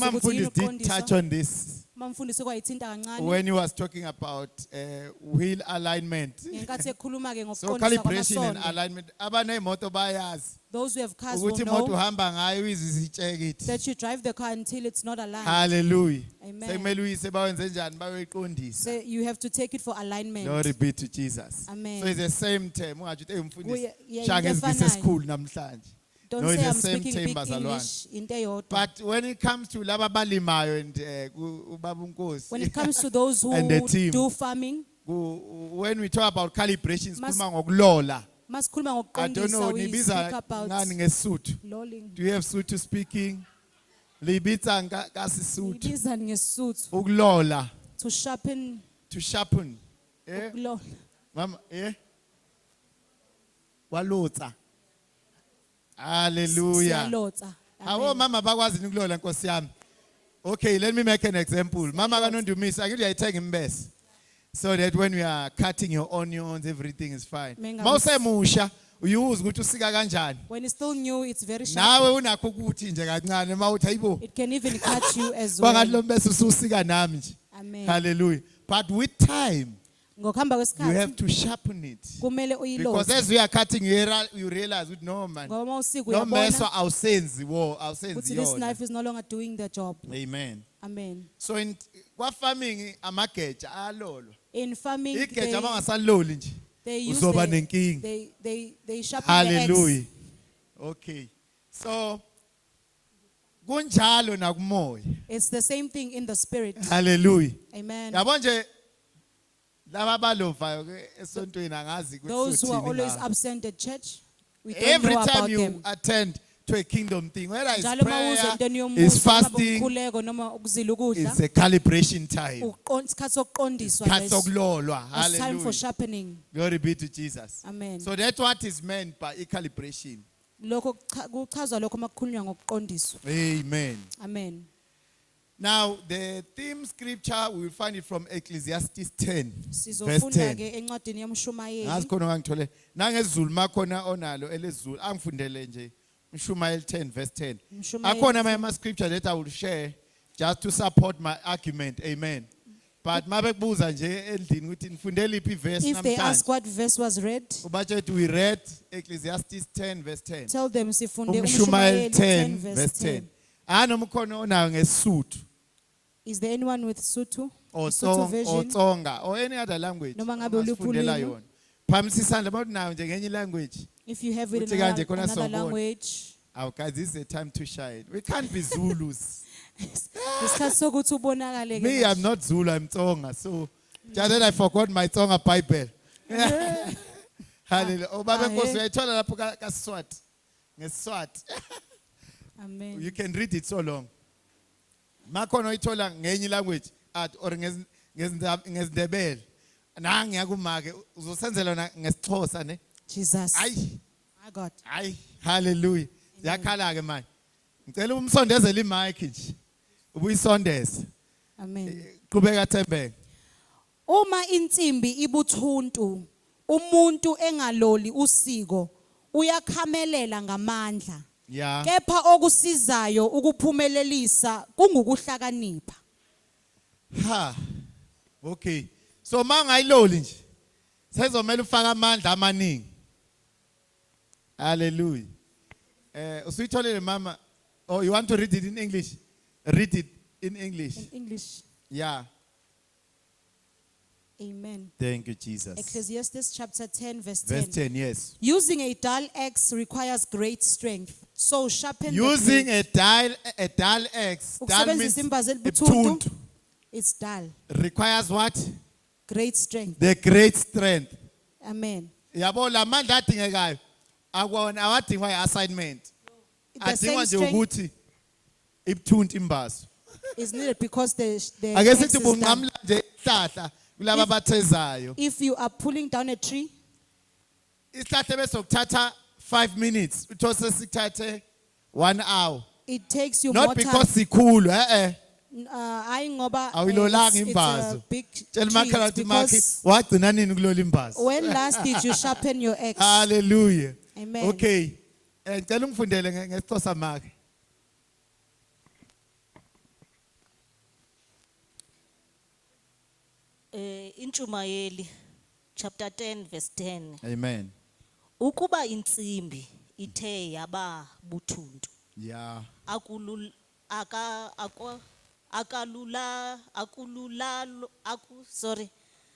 Mfundisi did touch on this Mamfundisi kwayithinta kancane when he was talking about wheel alignment. ngenkathi ekhuluma ke So ngokuqondisa calibration and kwamasondo. alignment. Abanemoto bayazi Those who have cars will ukuthi imoto know uhamba ngayo izizitshekile. that you drive the car until it's not aligned. Hallelujah. Amen. Sekumele uyise bawenze njani bayoyiqondisa. So you have to take it for alignment. Glory be to Jesus. Amen. So it's the same term. Ungathi umfundisi Yeah, shaka into ezivise efanayo. school namhlanje. Don't No, say it's the I'm same speaking term, big bazalwane. English into eyodwa. But when it comes to laba balimayo and ubaba unkosi. When it comes to those who And the team. do farming, When we talk about calibrations, sikhuluma ngokulola. masikhuluma I don't know, ngokuqondisa, we nibiza speak about ngani ngeSuthu? lolling. Do you have Suthu speaking? Libiza ngasiSuthu. Ibiza ngesuthu Ukulola, to sharpen, to sharpen. Eh? ukulola. Mama, eh? Walotsa. Hallelujah. Siyalotsa. Abo Amen. mama bakwazi ukulola Nkosi yami. Okay, let me make an example. Mama kanondumisa, akithi uyayithenga imbese. So that when we are cutting your onions, everything is fine. Menga Mawusemusha, uyuza ukuthi usika kanjani. When it's still new, it's very sharp. Nawe unakho ukuthi nje kancane mawuthi hayibo. It can even cut you as Bangathi lo well. mbese ususika nami nje. Amen. Hallelujah. But with time, Ngokuhamba you have kwesikhathi to sharpen it. kumele Because uyilose. as we are cutting, you realize that no man. Ngoba mawusika No meso uyabona awusenzi ukuthi this yona. knife is no longer doing the job. Amen. Amen. So in kwa farming amageja ayalolwa. In farming, Igeja abangasaloli nje. they use Uzoba nenkinga. they sharpen Hallelujah. the Okay. So kunjalo nakumoya. axe. It's the same thing in the spirit. Hallelujah. Amen. Yabo nje laba balovayo ke esontweni angazi Those who are always ukuthi absent at church, we don't every know time about you them. attend to a kingdom thing, whether it's Njalo mawuza prayer, entweni yomusa, it's noma fasting, ukukhuleko noma ukuzila ukudla, it's a calibration time. isikhathi sokuqondiswa Isikhathi leso. sokulolwa. It's time for Hallelujah. sharpening. Glory be to Jesus. Amen. So that's what is meant by a calibration. Lokho kuchazwa lokho makukhulunywa ngokuqondiswa. Amen. Amen. Now, the theme scripture, we will find it from Ecclesiastes 10, verse Sizofunda 10. ke encwadini yomshumayeli. Ngazi khona ngangithole. NangeZulu makhona onalo elezulu angifundele nje. Mshumayeli 10 verse 10. Mshumayeli Akhona my scripture that I will share just to support my argument. Amen. But mabekubuza nje endlini ukuthi nifundele iphi verse If they ask namhlanje. what verse was read, Ubatshe we read Ecclesiastes 10 verse 10. tell them sifunde Umshumayeli uMshumayeli 10 10 verse verse 10. 10. Anomkhono onayo ngeSuthu Is there anyone with Sotho? or Sotho version? Tsonga or any other language. Noma ngabe uluphi Ungasifundela ulimi. yona. Phakamise isandla bathi nayo nje ngenye language. If you have it Uthi in kanje khona another sawubona. language, Our guys, this is the time to shine. We can't be Zulus. isikhathi sokuthi ubonakale Me, I'm not Zulu, I'm Tsonga. So just that I forgot my Tsonga Bible. Hallelujah. Oh, Baba Nkosi uyayithola lapho kaSwati. NgeSwati. Amen. You can read it so long. Makhona uyithola ngenye language or ngeSindebele. Nangi yakumake uzosenzela na ngeSixhosa ne. Jesus. Ayi. My God. Hayi, hallelujah. Yakhala ke manje. Ngicela umsondezele imic nje. Ubuyisondeza. Amen. Qhubeka Thembeka. Uma insimbi ibuthuntu, umuntu engaloli usiko, uyakhamelela ngamandla. Yeah. Kepha okusizayo ukuphumelelisa kungukuhlakanipha. Ha. Okay. So mangayiloli nje. Sezomela ufaka amandla amaningi. Hallelujah. Usuyitholele mama. Oh, you want to read it in English? Read it in English. In English. Yeah. Amen. Thank you, Jesus. Ecclesiastes chapter 10 verse Verse 10. 10, yes. Using a dull axe requires great strength. So sharpen Using the blade. a dull axe. Dull Ukusebenzisa means imbazi elibuthuntu. ebuthuntu. It's dull. Requires what? Great strength. The great strength. Amen. Yabo la mandla adingekayo. Akwona awadingwa i-assignment. The same Adingwa nje strength ukuthi ibuthuntu imbazo. is needed because the Ake axe sithi is dull. bunqamla nje isihlahla kulaba abathezayo. If you are pulling down a tree, Isihlahla bese ukuthatha 5 minutes. Uthose sikuthathe 1 hour. it takes you more Not time. because sikhulu, Hayi ngoba awuyilolanga it's a imbazo. big Tshela tree. umakhala It's ukuthi makhi because wagcina nini kulola imbazo. when last did you sharpen your axe? Hallelujah. Amen. Okay. Ngicela ungifundele ngeSixhosa makhe. Inchumayeli chapter 10 verse 10. Amen. Ukuba insimbi ithe yaba buthuntu Yeah. akulul aka akwa sorry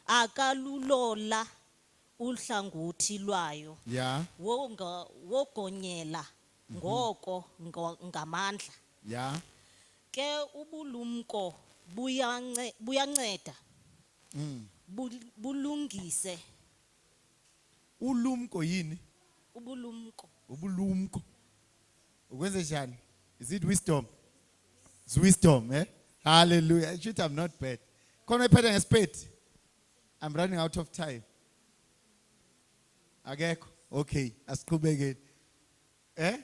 akalulola uhlangothi lwayo Yeah. wogonyela ngoko ngamandla Yeah. ke ubulumko buyanceda bulungise Ulumko yini? ubulumko Ubulumko. Ukwenze njani? Is it wisdom? It's wisdom, eh? Hallelujah. Shoot, I'm not bad. Khona iphethe ngesipedi. I'm running out of time. Akekho? Okay, asiqhubekeni. Eh?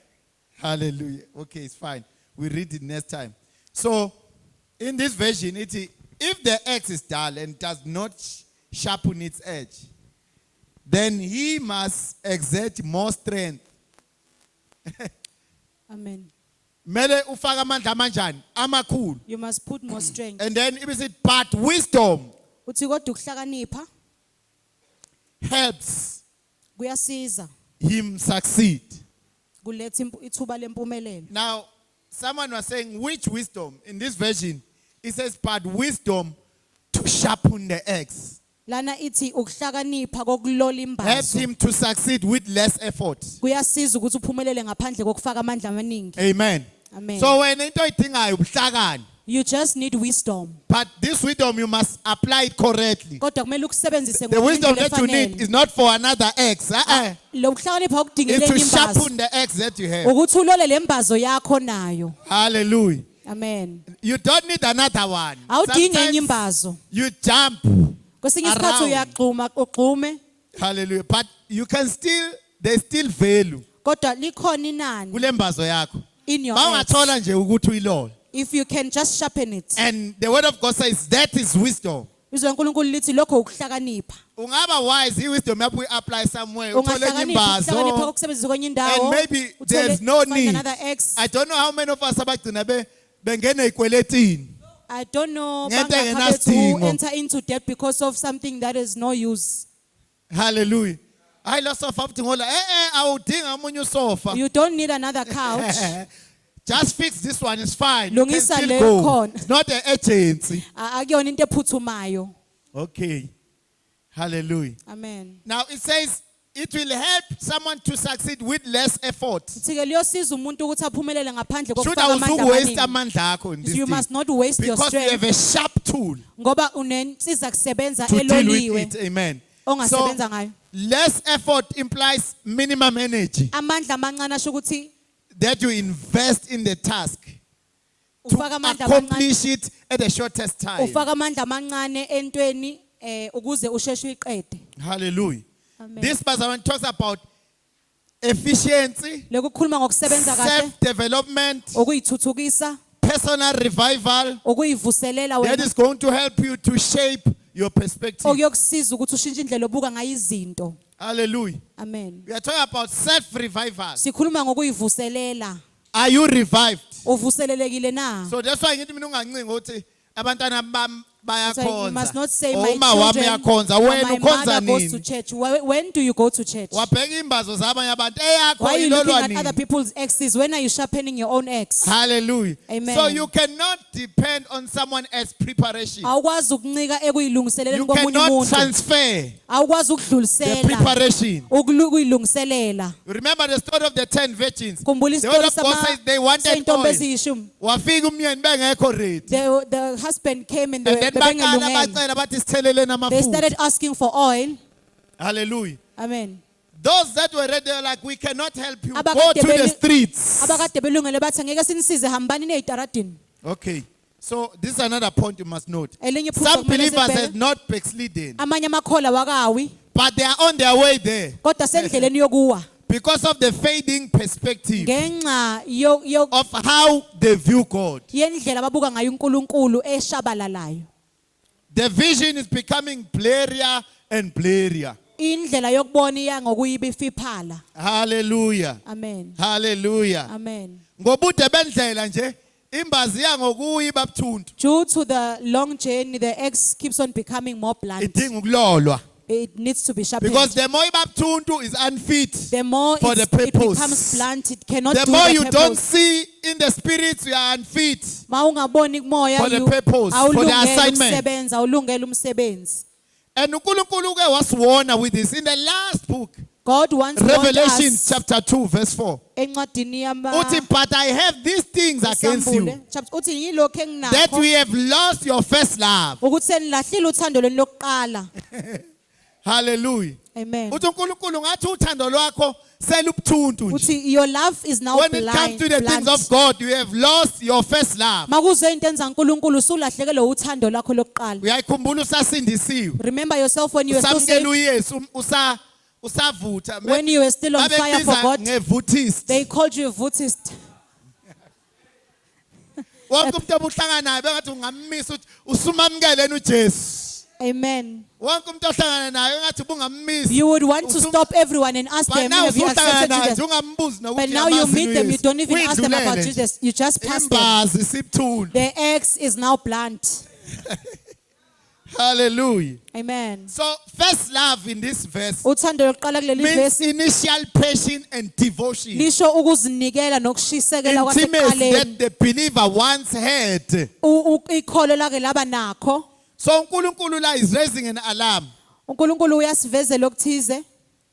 Hallelujah. Okay, it's fine. We read it next time. So, in this version, if the axe is dull and does not sharpen its edge, then he must exert more strength. Amen. Mele ufaka amandla amanjani? Amakhulu. You must put more strength. And then if it but wisdom Uthi kodwa ukuhlakanipha helps kuyasiza him succeed. kuletha ithuba lempumelelo. Now, someone was saying, which wisdom? In this version, it says, but wisdom to sharpen the axe. Lana ithi ukuhlakanipha kokulola Helps imbazo. him to succeed with less effort. Kuyasiza ukuthi uphumelele ngaphandle kokufaka amandla amaningi. Amen. Amen. So when into idingayo ubuhlakani, You just need wisdom. but this wisdom you must apply it correctly. Kodwa kumele ukusebenzise The wisdom ngendlela that you need efanele. is not for another axe. Lo kuhlakanipha okudingele It's to imbazo. sharpen the axe that you have. Ukuthi ulole lembazo yakho nayo. Hallelujah. Amen. You don't need another one. Awudingi enye Sometimes imbazo. you jump. Kwesinye isikhathi Around. uyagxuma ugxume Hallelujah. But you can still, there's still value. kodwa likhona inani Kule mbazo yakho. in your Mawungathola axe. nje ukuthi uyilole. If you can just sharpen it. And the word of God says that is wisdom. Izwi laNkulunkulu lithi lokho ukuhlakanipha. Ungaba wise, wisdom maybe we apply somewhere. Uthole enye Ungahlakanipha ukuhlakanipha imbazo. kokusebenzisa kwenye indawo. And maybe uthole- there's no find need. another axe. I don't know how many of us abagcina bengena ey'kweletini. I don't know Ngento bangakhi engenasidingo. who enter into debt because of something that is no use. Hallelujah. Hayi lo sofa ubuthi ngola awudinga omunye usofa. You don't need another couch. Just fix this one, it's fine. You can Lungisa still le go. khona. It's not an agency. Akuyona into ephuthumayo. Okay. Hallelujah. Amen. Now it says it will help someone to succeed with less effort. Sike liyosiza umuntu ukuthi aphumelele ngaphandle Should kokufaka I amandla waste amaningi. amandla akho in this You thing? must not waste your Because you have strength a sharp tool ngoba unensiza kusebenza to deal eloliwe with it. Amen. ongasebenza ngayo. Less effort implies minimum energy Amandla amancane asho ukuthi that you invest in the task to ufaka amandla amancane accomplish it at the shortest time. ufaka amandla amancane entweni ukuze usheshe uyiqede. Hallelujah. Amen. This passage talks about efficiency, Lokukhuluma ngokusebenza kahle, self-development, ukuyithuthukisa, personal revival ukuyivuselela that wena, is going to help you to shape your perspective. okuyokusiza ukuthi ushintshe indlela obuka ngayo izinto. Hallelujah. Amen. We are talking about self-revival. Sikhuluma ngokuyivuselela. Are you revived? Uvuselelekile na? So that's why ngithi mina ungancingi ukuthi abantwana bami So you must not say bayakhonza. my Uma wami children uyakhonza, or wena my ukhonza mother goes to nini? church. When do you go to church? Wabheka imbazo zabanye abantu eyakho Why are you looking ilolwa at other nini? people's exes? When are you sharpening your own ex? Hallelujah. Amen. So you cannot depend on someone else's preparation. Awukwazi ukuncika ekuyilungiseleleni You komunye cannot umuntu. transfer Awukwazi the ukudlulisela preparation. ukuyilungiselela. You remember the story of the 10 virgins. Khumbula The word isitori of God says they wanted seyintombi oil. eziyishumi. Wafika umyeni bengekho ready. The husband came and And then baqala bebengelungele. bacela bathi sitheleleni They amafutha. started asking for oil. Hallelujah. Amen. Those that were ready, they were like, we cannot help you. Go Abakade to the beli- streets. Abakade belungele bathi ngeke sinisize hambani ney'taradini. Okay. So this is another point you must note. Elinye iphutha Some okumele believers sibheke, have not backslidden, amanye amakhola wakawi but they are on their way there kodwa sendleleni yokuwa because of the fading perspective ngenxa of how they view God. yendlela ababuka ngayo uNkulunkulu eshabalalayo. The vision is becoming blurrier and blurrier. Indlela yokubona iya ngokuyibifiphala. Hallelujah. Amen. Hallelujah. Amen. Ngobude bendlela nje imbazi yangokuyi babuthuntu Due to the long journey, the eggs keeps on becoming more blunt. idinga ukulolwa. It needs to be sharpened. Because the more ibabuthuntu is unfit The more for the it purpose. becomes blunt, it cannot The do more the you don't purpose. see in the spirits, you are unfit. Ma ungaboni kumoya, For the you- purpose, for the awulungele assignment. ukusebenza, awulungele umsebenzi. And uNkulunkulu ke wasiwona with this in the last book, God wants warned Revelation us chapter 2 verse 4. encwadini yama- Uthi, but I have these things against Isambule. you, Uthi yilokhu that enginakho we have lost your first love. ukuthi senilahlile uthando lweni lokuqala. Hallelujah. Amen. Uthi uNkulunkulu ngathi uthando lwakho selubuthuntu nje. Uthi your love is now When it comes to the things of God, you have lost your first love. Makuze into enza uNkulunkulu usulahlekelwe uthando lakho lokuqala. Uyayikhumbula usasindisiwe. Remember yourself when you were still Usamkela saved, uYesu usavutha. when you were still on fire for Babebiza God. ngevutist. They called you a Vutist. Wonke umuntu obuhlangana naye bengathi ungammisa uthi usumamkele uJesu. Amen. Wonke umuntu ohlangana naye engathi bungammisa. You would want to stop everyone and ask But them, now have you usuhlangana accepted naye Jesus? ungambuzi nokuthi But now you uyamazi meet them, you uYesu. don't even ask them about Uyidlulele nje. Jesus. You just pass them. Imbazi sibuthuntu. The X is now blunt. Hallelujah. Amen. So first love in this verse Uthando lokuqala kuleli means verse initial passion and devotion. lisho ukuzinikela nokushisekela Intimacy kwaseqaleni. that the believer once had. Ikholo lake laba nakho. So uNkulunkulu la is raising an alarm. uNkulunkulu uyasivezela okuthize.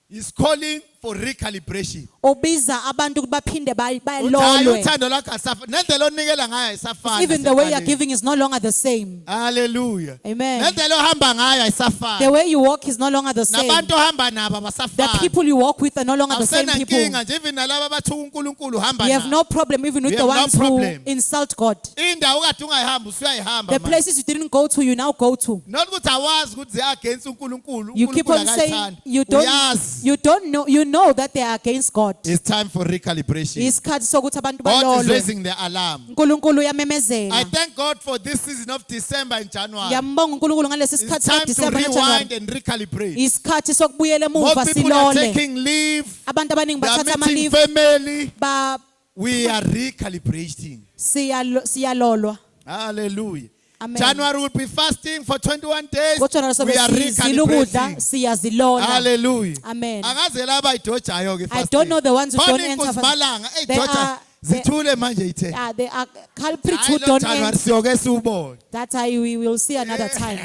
He's calling for recalibration. Ubiza abantu ukuthi baphinde Uthi, "Hayi, balolwe. uthando lwakho asafani. Nendlela onikela ngayo ayisafani Even the way you are nasekuqaleni." giving is no longer the same. Hallelujah. Amen. Nendlela ohamba ngayo The ayisafani. way you walk is no longer the same. Nabantu ohamba nabo The abasafani. people you walk with are no longer the same people. Awusenankinga nje even nalabo abathuka uNkulunkulu hamba You have nabo. no problem even with You the have no ones who problem. insult God. Indawo kade ungayihamba usuyayihamba The manje. places you didn't go to, you now go to. Not ukuthi awazi ukuthi they are against uNkulunkulu. You keep uNkulunkulu on saying akayithandi. you Uyazi. don't know, you know that they are against God. It's time for recalibration. Isikhathi sokuthi abantu God is balolwe. raising the alarm. uNkulunkulu I uyamemezela. thank God for this season of December and January. Ngiyambonga uNkulunkulu ngalesi It's sikhathi time to kaDisemba rewind noJanuary. and recalibrate. Isikhathi sokubuyela More emuva people are silole. taking leave. Abantu abaningi They are bathatha meeting ama-leave family. ba We are recalibrating. siyalolwa. Hallelujah. Amen. January will be fasting for 21 days. NgoJanuary sobe We are sizila ukudla, recalibrating. siyazilola. Hallelujah. Amen. Angaze laba idojayo ke I don't know the ones who don't Khona enter inkosi fast- malanga They edoja are- zithule manje ithe. They are culprits Hayi who lo don't January enter. siyoke siwubone. That we will see another time.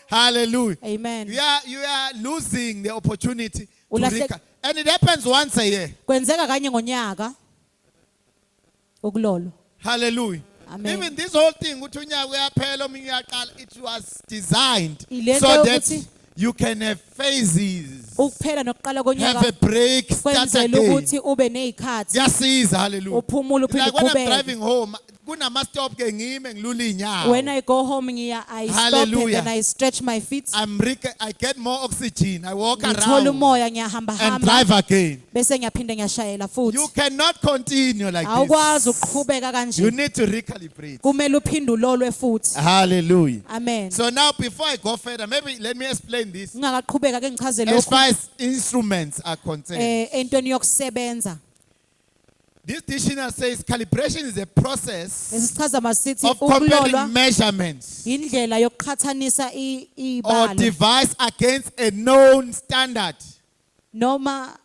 Hallelujah. Amen. You are losing the opportunity to Ulahle- and it happens once a year. Kwenzeka kanye ngonyaka ukulolo. Hallelujah. Amen. Even this whole thing ukuthi unyaka uyaphela omunye uyaqala, it was designed Ile nto so that yokuthi- you can have phases, Ukuphela nokuqala have konyaka a break, start kwenzela again. ukuthi ube nezikhathi Kuyasiza, hallelujah. uphumule uphinde Like when I'm uqhubeke. driving home, kunama stop ke ngime ngilula inyawo. When I go home I stop and Hallelujah. then I stretch my feet. I get more oxygen. I walk Ngithola around umoya ngiyahamba and hamba drive again. bese ngiyaphinde ngiyashayela futhi. You cannot continue like Awukwazi this. ukuqhubeka You kanje. need to recalibrate. Kumele uphinde ulolwe futhi. Hallelujah. Amen. So now, before I go further, maybe let me explain this. Ngingaqhubeka ke ngichaze As lokhu far as instruments are concerned, entweni yokusebenza. this dictionary says calibration is a process Lesichaza masithi of comparing ukulolwa measurements indlela yokuqhathanisa or ibalo device against a known standard. noma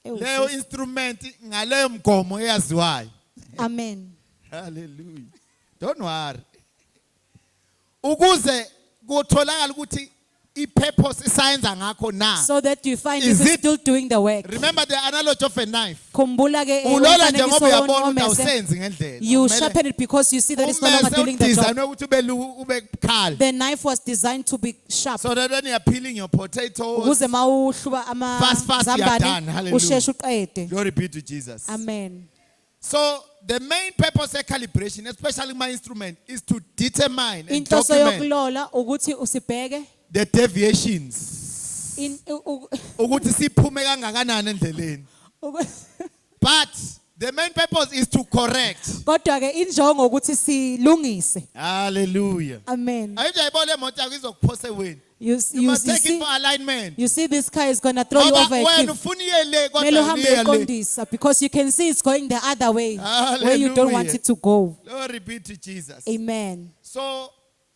Leyo instrument ngaleyo mgomo eyaziwayo. Amen. Hallelujah. Don't worry. Ukuze kutholakala ukuthi i-purpose isayenza ngakho na. So that you find Is if it's it- still doing the work. Remember the analogy of a knife. Khumbula ke Ulola njengoba umfanekiso uyabona ukuthi womese. awusenzi ngendlela. You Kumele- sharpen it because you see that it's no longer Ummese doing the job. udesignwe ukuthi ube bukhali. The knife was designed to be sharp. So that when you are peeling your potatoes, Ukuze mawuhluba Fast, you are done. amazambane Hallelujah. usheshe uqede. glory be to Jesus. Amen. So the main purpose of calibration, especially my instrument, is to determine and Inhloso document yokulola ukuthi usibheke the deviations. Ukuthi siphume kangakanani endleleni. But the main purpose is to correct. kodwa ke injongo ukuthi silungise. Hallelujah. Amen. Ayijayibona emoto yakho izokuphosa eweni. You, You you, must you take it see, for alignment. you see this car is going to throw you Ngoba over a wena cliff. ufuna iye le, kodwa Kumele uhambe uliye le. uqondisa, because you can see it's going the other way where you don't want Hallelujah. it to go. Glory be to Jesus. Amen. So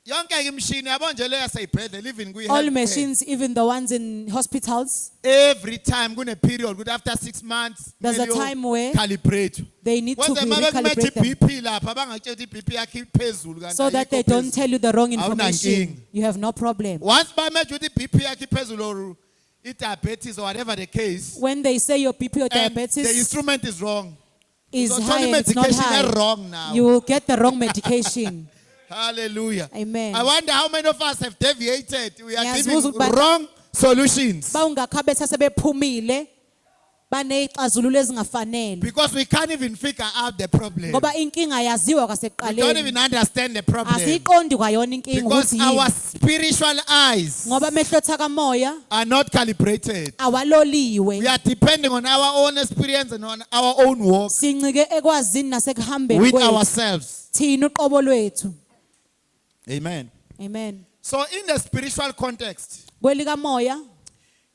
yonke ke imshini yabo nje le yaseyibhedlela even kwi All machines, even the ones in hospitals, every time kune period good after 6 months There's a time where calibrate. they need to Kwenze be uma bekumethe recalibrated them iBP lapha bangakutshela iBP yakhe iphezulu kanti so that ayikho they don't phezulu. tell you the wrong Awunankinga. information. You have no problem. Once bameje ukuthi iBP yakhe iphezulu or diabetes or whatever the case, When they say your BP or and the diabetes instrument is wrong. is Uzothola high and it's not i-medication high, e-wrong now. you will get the wrong medication. Hallelujah. Amen. I wonder how many of us have deviated. We are Ngiyazibuza giving ukuthi wrong solutions Bawungakhabetha sebephumile banezixazululo ezingafanele because we can't even figure out the problem. ngoba inkinga yaziwa We don't kwasekuqaleni. even understand the problem Asiyiqondi kwayona inkinga because ukuthi our yini. spiritual eyes Ngoba amehlo kamoya are not calibrated. awaloliwe. We are depending on our own experience and on our own walk Sincike ekwazini nasekuhambeni with kwethu. ourselves. Thina uqobo lwethu. Amen. Amen. So in the spiritual context, Kwelika moya,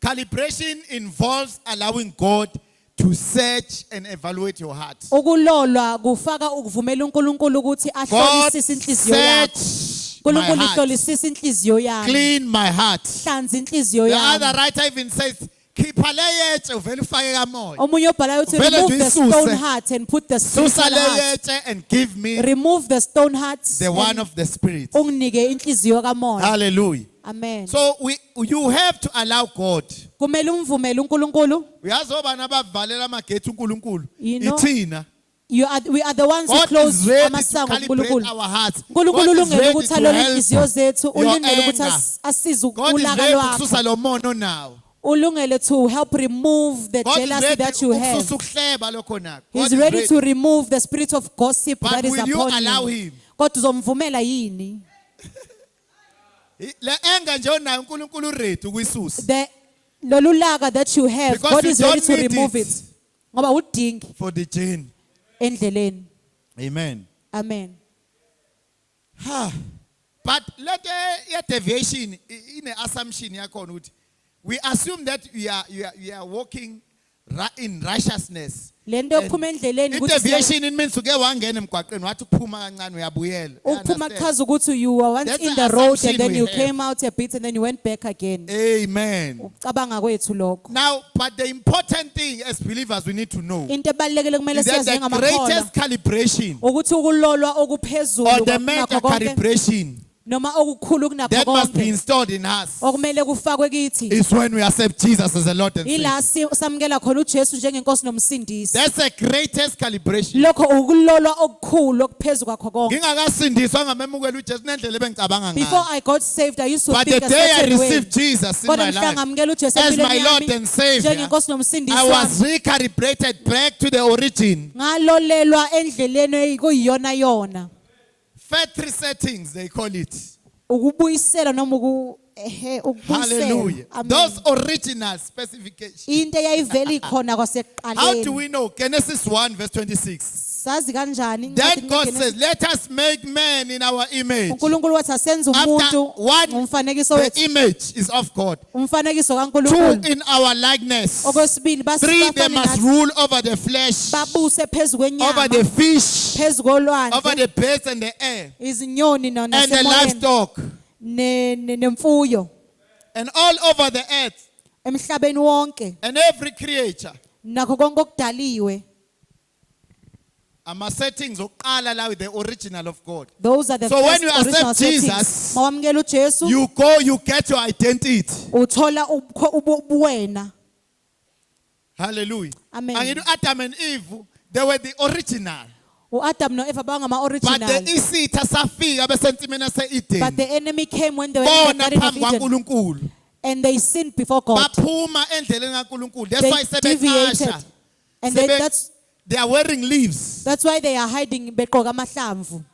calibration involves allowing God to search and evaluate your heart. ukulolwa kufaka ukuvumela uNkulunkulu ukuthi God, ahlolisise inhliziyo yakho. search my uNkulunkulu heart. ihlolisise inhliziyo yami. Clean my heart. Hlanza inhliziyo The yami. other writer even says, khipha le yetshe uvele ufake kamoya. Omunye obhalayo uthi Vele remove the nje isuse. stone heart and put the Susa spiritual le heart. yetshe and give me Remove the stone heart the one and of the spirit. unginike inhliziyo kamoya. Hallelujah. Amen. So you have to allow God. Kumele umvumele uNkulunkulu. Uyazi obani abavalela amagethi uNkulunkulu. You know, Ithina. We are the ones who God close is ready to amasango calibrate kuNkulunkulu. our hearts. uNkulunkulu God is ulungele ready ukuthi to alole help inhliziyo zethu, your ulungele ukuthi anger. asize God is ulaka ready lwakho. ukususa lo mono now. Ulungele to help remove the God is jealousy ready that you have. ukususa ukuhleba lokho nakho. God He's is ready to remove the spirit of gossip But that is will you upon allow you. him? Kodwa uzomvumela yini? Le anger nje onayo uNkulunkulu ready ukuyisusa Lolu laka that you have, Because God you is ready don't to need remove it. it. Ngoba udingi for the journey. endleleni. Amen. Amen. But let a deviation in the assumption yakhona ukuthi we assume that we are walking in righteousness. Lento yokuphuma endleleni ukuthi Deviation it means uke wangena emgwaqeni wathi ukuphuma kancane uyabuyela. ukuphuma Understand? kuchaza ukuthi you were once That's in the the road assumption and then we you have. came out a bit and then you went back again. Amen. Ukucabanga kwethu lokho. Now, but the important thing as believers we need to know Into ebalekile kumele is that siyazi the ngamakholwa greatest calibration ukuthi ukulolwa okuphezulu or the kunakho major konke calibration noma okukhulu kunakho that must be konke installed in us okumele kufakwe kithi is when we accept Jesus as the Lord and Savior. ila samukela khona uJesu njengenkosi nomsindisi. That's the greatest calibration. Lokho ukulolwa okukhulu okuphezulu kwakho konke. Ngingakasindiswa ngamemukela uJesu nendlela ebengicabanga Before ngayo. I got saved, I used to But the think a day I certain way. received Jesus in Kodwa my mhla life ngamukela uJesu as my empilweni Lord yami and Savior, njengenkosi nomsindisi I was wami, recalibrated back to the origin. ngalolelwa endleleni ekuyiyona yona. Factory settings, they call it. Ukubuyisela noma Hallelujah. ukubuyisela. Amen. Those original specifications. Into eyayivela ikhona How do kwasekuqaleni. we know? Genesis 1 verse 26. Sazi kanjani? Then God says, let us make man in our image. uNkulunkulu wathi asenze After umuntu one, ngomfanekiso the wethu. image is of God. Umfanekiso 2, kaNkulunkulu. in our likeness. Okwesibili 3, they must nathi rule over the flesh, babuse phezulu over kwenyama, the fish, phezulu over kolwandle, the birds and the air, izinyoni and the nasemoyeni livestock, nemfuyo and all over the earth, emhlabeni wonke and every creature. nakho konke okudaliwe. Ama-settings okuqala la with the original of God. Those are the So when first you accept original settings. Jesus, Mawamukela uJesu You go, you get your identity. uthola ubuwena. Hallelujah. Amen. And Adam and Eve, they were the original. uAdam noEva bangama But the original. isitha safika besentimena But se-Eden. the enemy came when they were in the Bona Garden of phambi Eden kwaNkulunkulu. and they sinned before God. Baphuma endleleni kaNkulunkulu. That's They why deviated. sebeqasha. And They are wearing leaves. that's why they are hiding begqoka amahlamvu.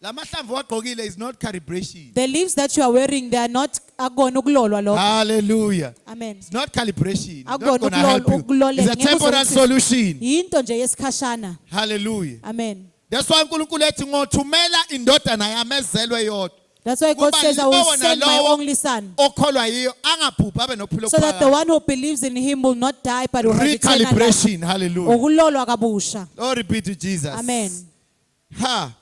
Lamahlamvu wagqokile is not calibration. The leaves that you are wearing, they are not akona ukulolwa lokho. Hallelujah. Amen. It's not calibration. It's not Akona going to help you. ukulolela. It's a Ngeke temporal uzokusiza. solution. Yinto nje yesikhashana. Hallelujah. Amen. That's why uNkulunkulu ethi ngothumela indodana yami ezelwe yodwa That's why God Kuba says, I will lowo send my nalowo only son. okholwa yiyo angabhubhi abe nophilo So that the obuphakathi. one who believes in him will not die but will have eternal life. Recalibration. Hallelujah. Ukulolwa kabusha. Glory be to Jesus. Amen. Ha.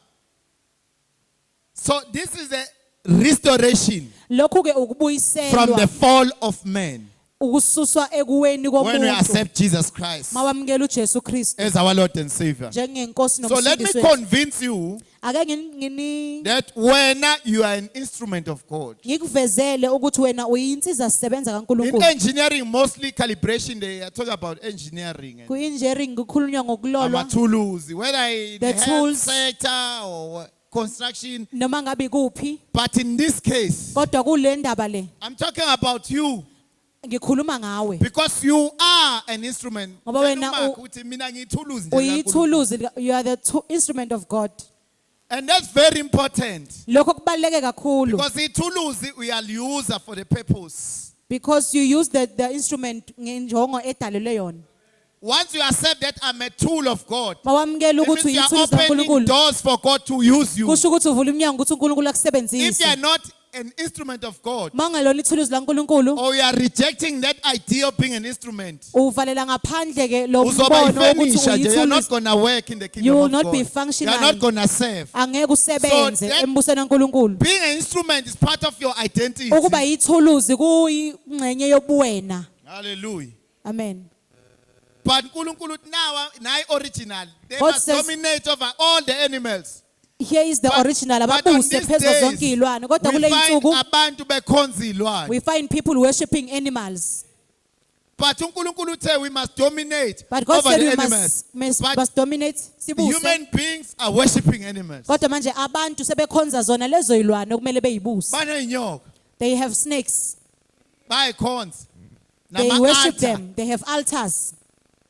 So this is a restoration Lokhu ke from the ukubuyiselwa fall of man ukususwa ekuweni when we komuntu. accept Jesus Christ Mawamukela uJesu Kristu as our Lord and Savior. njengenkosi So let me nomsindisi wethu. convince you Ake ngini that when you are an instrument of God, ngikuvezele ukuthi wena uyinsiza sisebenza in kaNkulunkulu. engineering, mostly calibration, they are talking about engineering and Ku-engineering kukhulunywa ngokulolwa tools, whether in The the health tools. sector or construction. noma ngabe kuphi, But in this case, kodwa kule ndaba le I'm talking about you ngikhuluma ngawe. because you are an instrument. Ngoba wena Noma u- ukuthi mina ngiyithuluzi nje kaNkulunkulu. Uyithuluzi, you are the instrument of God. And that's very important Lokho kubaluleke kakhulu because ithuluzi uyaliuza for the purpose. because you use the instrument ngenjongo edalelwe yona. Once you accept that I'm a tool of God, Mawamukela it ukuthi means you are uyithuluzi opening kaNkulunkulu. doors for God to use you. Kusho ukuthi uvula umnyango ukuthi uNkulunkulu If you akusebenzise. are not an instrument of God, Mangalona ithuluzi laNkulunkulu, or you are rejecting that idea of being an instrument, uvalela ngaphandle ke lo uzoba mbono ukuthi ifurniture nje. You're not uyithuluzi. going to work in the You kingdom will of not God. be You're functional. not going to serve. Angeke usebenze So that- embusweni kaNkulunkulu. Being an instrument is part of your identity. Ukuba yithuluzi kuyingxenye yobuwena. Hallelujah. Amen. But nkulunkulu now, original. They God must says- dominate over all the animals. Here is the But- original but on ababuse these phezu days, zonke iy'lwane. Kodwa we kule find insuku abantu bekhonza iy'lwane. we find people worshiping animals. But unkulunkulu uthe we must dominate But God over said the we animals. But must dominate sibuse. human beings are worshiping animals. Kodwa manje abantu sebekhonza zona lezo iy'lwane okumele beyibuse. Baney'nyoka, They have snakes. bayikhonza. They worship Nama-altar, them. They have altars.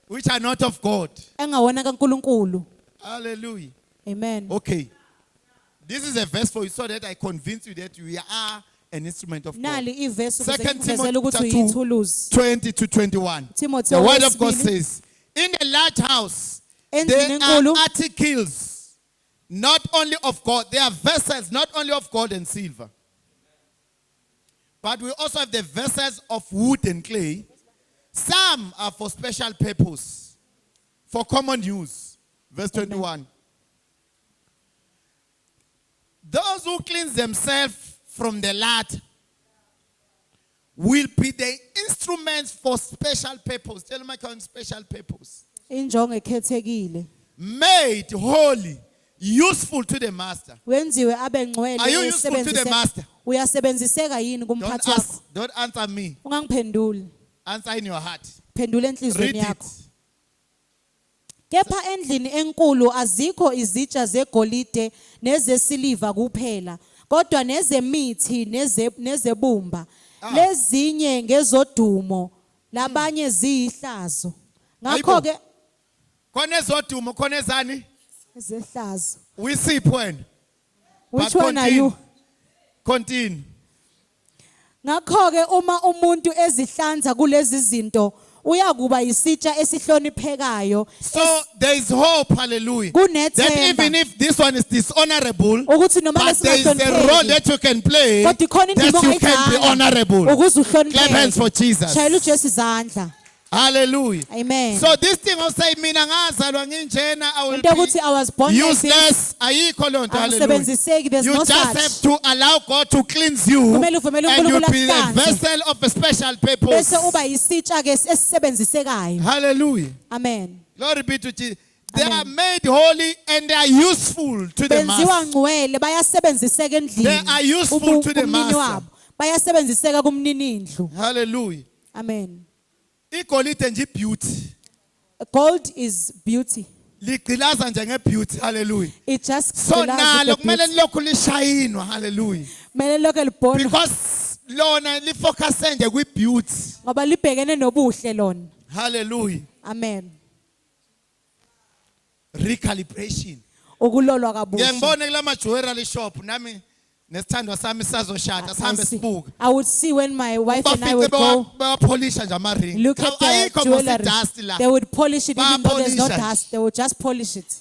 which are not of God. Engawona kaNkulunkulu. Hallelujah. Amen. Okay. This is a verse for you so that I convince you that you are an instrument of God. Nali ivesi ukuze Second ngikuvezele Timothy ukuthi chapter 2, uyithuluzi. 20 to 21. Timothy The word of God wesibili. says, in a large house, Endlini there enkulu. are articles, not only of God, there are vessels, not only of gold and silver. But we also have the vessels of wood and clay. Some are for special purpose, for common use. Verse 21. Those who cleanse themselves from the latter will be the instruments for special purpose. Tell my count special purpose. Injongo ekhethekile. Made holy, useful to the master. Wenziwe abe ngcwele Are you useful to the master? Uyasebenziseka yini kumphathi wakho? Don't answer me. Ungangiphenduli. Answer in your heart. Phendula Read enhlizweni it. yakho. Kepha endlini enkulu azikho izitsha zegolide nezesiliva kuphela, kodwa nezemithi nezebumba. Lezinye ngezodumo, labanye ziyihlazo. Ngakho ke Khona ezodumo, khona ezani? ezehlazo. We see when. Which But one are you? Continue. Ngakho ke uma umuntu ezihlanza kulezi zinto uyakuba isitsha esihloniphekayo So there is hope, hallelujah. That kunethemba even if this one is dishonorable, ukuthi noma but there is a role lesingahlonipheki that you can play kodwa ikhona indima that you can be ongayidlala honorable. ukuze Clap hands for uhlonipheke. Jesus. Shayela uJesu izandla. Hallelujah. Amen. So this thing of saying, mina ngazalwa nginjena, I will Into yokuthi I was born be like this, useless. Ayikho loo nto, hallelujah. angisebenziseki, there's You no just such. have to allow God to cleanse you, Kumele uvumele and you'll uNkulunkulu be a akuhlanze. vessel of a special purpose. Bese uba isitsha ke esisebenzisekayo. Hallelujah. Amen. Glory be to Jesus. They Amen. are made holy and they are useful to the Benziwa master. ngcwele bayasebenziseka endlini. They are useful to the Umnini master. wabo. Bayasebenziseka kumnini indlu. Hallelujah. Amen. Igolide nje beauty. Gold is beauty. Ligqilaza nje ngebeauty. Hallelujah. It just So gilazes nalo the kumele beauty. lokhu lishayinwa. Hallelujah. Kumele lokho libonwe Because lona lifocus nje kwi-beauty. ngoba libhekene nobuhle lona. Hallelujah. Amen. Recalibration. Ukulolwa kabusha. Ngiyangibona kulama jewelry shop nami nesithandwa sami sazoshada sihambe sibuka. I would see when my wife and I Bafice would go bawapolisha nje ama-ring. look at the Ayikho jewelry. dust la. They would polish it even though there's no Bayapolisha nje. dust. They would just polish it.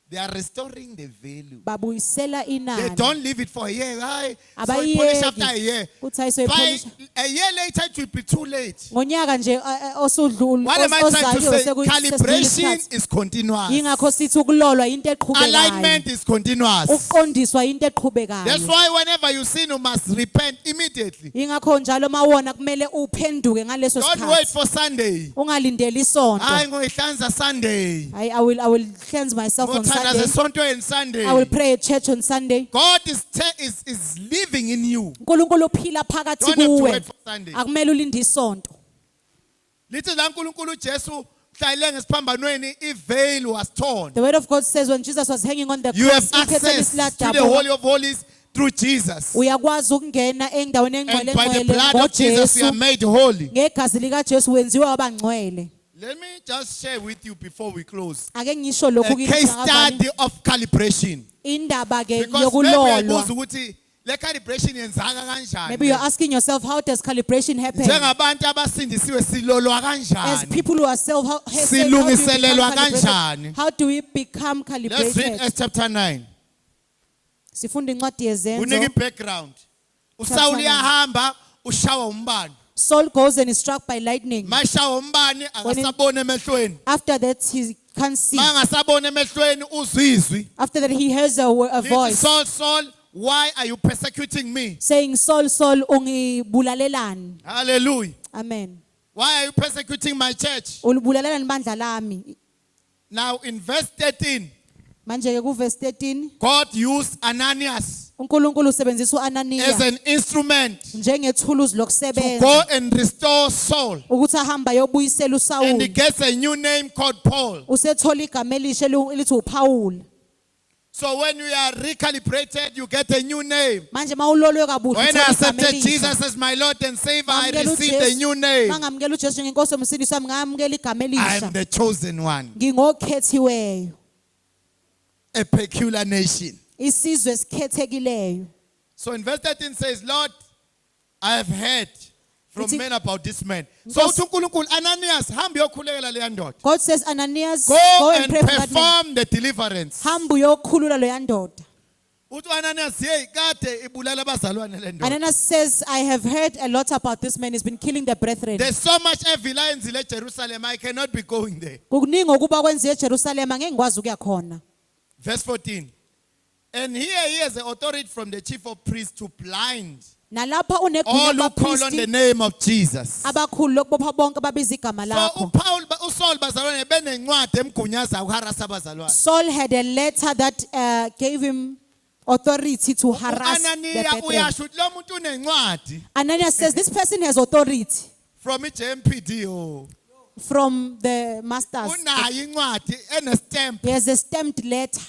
They are restoring the value. babuyisela They inani. don't leave it for a year. Aye, so Abayiyeki. polish after a year. Uthi hayi By soyipolisha. a year later, it will be too late. Ngonyaka nje osudlula What am I trying to say? sesidlule Calibration isikhathi. is continuous. Yingakho sithi ukulolwa into eqhubekayo. Alignment is continuous. Ukuqondiswa into That's eqhubekayo. why whenever you sin, you must repent immediately. Yingakho njalo mawona kumele uphenduke ngaleso Don't wait sikhathi. for Sunday. Ungalindeli isonto. Hayi ngoyihlanza Sunday. I will cleanse myself on Ngothandaza Sunday. esontweni Sunday. I will pray at church on Sunday. God is living in you. uNkulunkulu uphila phakathi Don't have to kuwe. wait for Sunday. Akumele ulinde isonto. Lithi la uNkulunkulu uJesu hlayile ngesiphambanweni, i-veil was torn. The word of God says when Jesus was hanging on the You have cross, access to the Holy of Holies through Jesus. uyakwazi ukungena endaweni And engcwele by the engcwele blood of Jesus, you are ngoJesu. made holy. Ngegazi likaJesu wenziwe waba ngcwele. Let me just share with you before we close. Ake ngisho A lokhu kithi case ngabani. study of calibration. Indaba ke Because maybe uyabuza yokulolwa. ukuthi le calibration yenzaka Maybe you're kanjani? asking yourself, how does calibration happen? Njengabantu abasindisiwe silolwa As kanjani? people who are saved, how Silungiselelwa kanjani? how do we become Let's read calibrated? Acts chapter 9. Sifunda incwadi Unika yezenzo. background. USawuli 9. uyahamba ushawa umbani. Saul goes and is struck by lightning. Mashawa umbani akasabona emehlweni. After that, he can't see. Mangasabona emehlweni uzizwi. After that, he hears a Lithi, voice Saul, Saul, why are you persecuting me? saying, Saul, Saul, ungibulalelani. Hallelujah. Amen. Why are you persecuting my church? Ulibulalelani bandla lami. Now in verse 13, Manje ke kuverse 13, God used Ananias uNkulunkulu usebenzisa as uAnaniya an instrument njengethuluzi to lokusebenza go and restore Saul. ukuthi ahamba yobuyisela And he uSawuli. gets a new name called Paul. Usethola igama elisha elithi uPaul. So when you are recalibrated, you get a new name. Manje mawulolwe kabusha When I uthola igama accepted elisha. Jesus as my Lord and Savior, I Ngamukela received a new name. Mangamukela uJesu njengenkosi yomsindisi wami ngamukela igama I elisha. am the chosen one, Ngingokhethiweyo. a peculiar nation. Isizwe esikhethekileyo. So in verse 13 says, Lord, I have heard from Ithi- men about this man. So Nkosi- uthi uNkulunkulu, Ananias, hamba uyokhulekela leya ndoda. God says, Ananias, Go and and pray for that man. perform the deliverance. Hamba uyokhulula loya ndoda. Uthi Ananias, hey, kade ibulala abazalwane le ndoda. Ananias says, I have heard a lot about this man. He's been killing the brethren. There's so much evil ayenzile eJerusalem, I cannot be going there. Kukuningi okuba kwenziwe eJerusalem angeke ngikwazi ukuya khona. Verse 14. And here he has the authority from the chief of priests to blind Nalapha unegunya all who call on the labapristi name of Jesus. abakhulu lokubopha bonke ababiza igama So lakho. uSaul bazalwane benencwadi emgunyaza uharasa abazalwane. Saul had a letter that gave him authority to harass the Ananiya brethren. uyasho ukuthi lo muntu unencwadi Ananias says, this person has authority from iJMPD oh. from the masters. Unayo incwadi enestamp. He has a stamped letter.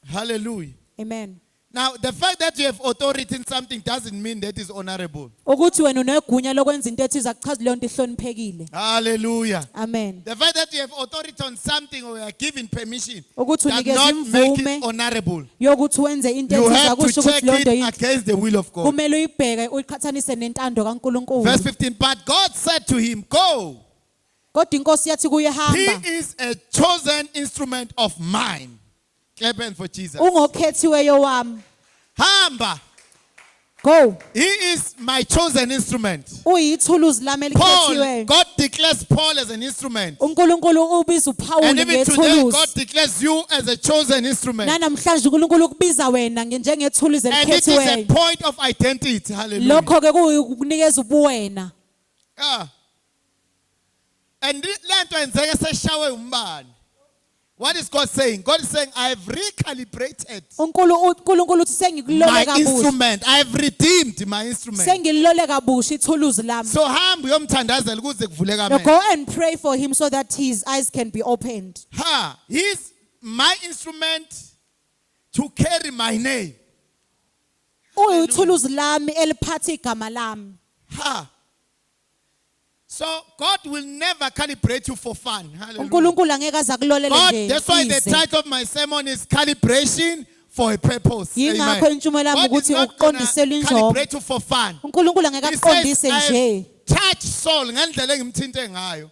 Hallelujah. Amen. Now the fact that you have authority in something doesn't mean that is honorable. Ukuthi wena unegunya lokwenza into ethize akuchazi leyo nto ihloniphekile. Hallelujah. Amen. The fact that you have authority on something or you are given permission Ukuthi does unikeza not make imvume it honorable. yokuthi wenze into You ethize have to akusho check ukuthi leyo nto it yini. against the will of God. Kumele uyibheke uyiqhathanise nentando kaNkulunkulu. Verse 15, but God said to him, go. Kodwa inkosi yathi kuye He hamba. is a chosen instrument of mine. Clap hands for Jesus. Ungokhethiweyo wami. Hamba. Go. He is my chosen instrument. Uyithuluzi lami Paul, elikhethiweyo. God declares Paul as an instrument. uNkulunkulu ubiza And uPaul even today, God ngethuluzi. declares you as a chosen instrument. Namhlanje uNkulunkulu ukubiza wena njengethuluzi And it is a elikhethiweyo. point of identity. Hallelujah. Lokho ke kukunikeza ubuwena. Ah. And lento yenzeka seshawe umbani. What is God saying? God is saying, I have recalibrated uNkulunkulu uthi sengikulole my kabusha. instrument. I have redeemed my instrument. Sengilole kabusha ithuluzi lami. So hamba uyomthandazela ukuze kuvuleka Now amehlo. go and pray for him so that his eyes can be opened. Ha, he's my instrument to carry my name. Uyithuluzi lami eliphatha igama lami. Ha. So God will never calibrate you for fun. Hallelujah. uNkulunkulu angeke aze akulolele God, nje. that's why the ize. title of my sermon is calibration for a purpose. Yingakho Amen. intshumayelo yami God is ukuthi not gonna uqondisele injongo. calibrate you for fun. uNkulunkulu angeke He akuqondise says, nje. I touch soul ngendlela engimthinte ngayo.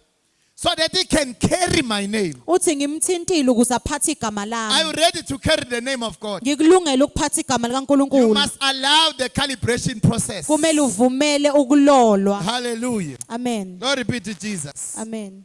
so that he can carry my name. uthi ngimthintile ukuze aphathe igama Are lami you ready to carry the name of God? ngikulungele ukuphatha igama You likaNkulunkulu must allow the calibration process. kumele uvumele ukulolwa Hallelujah. amen Lord, repeat to Jesus. amen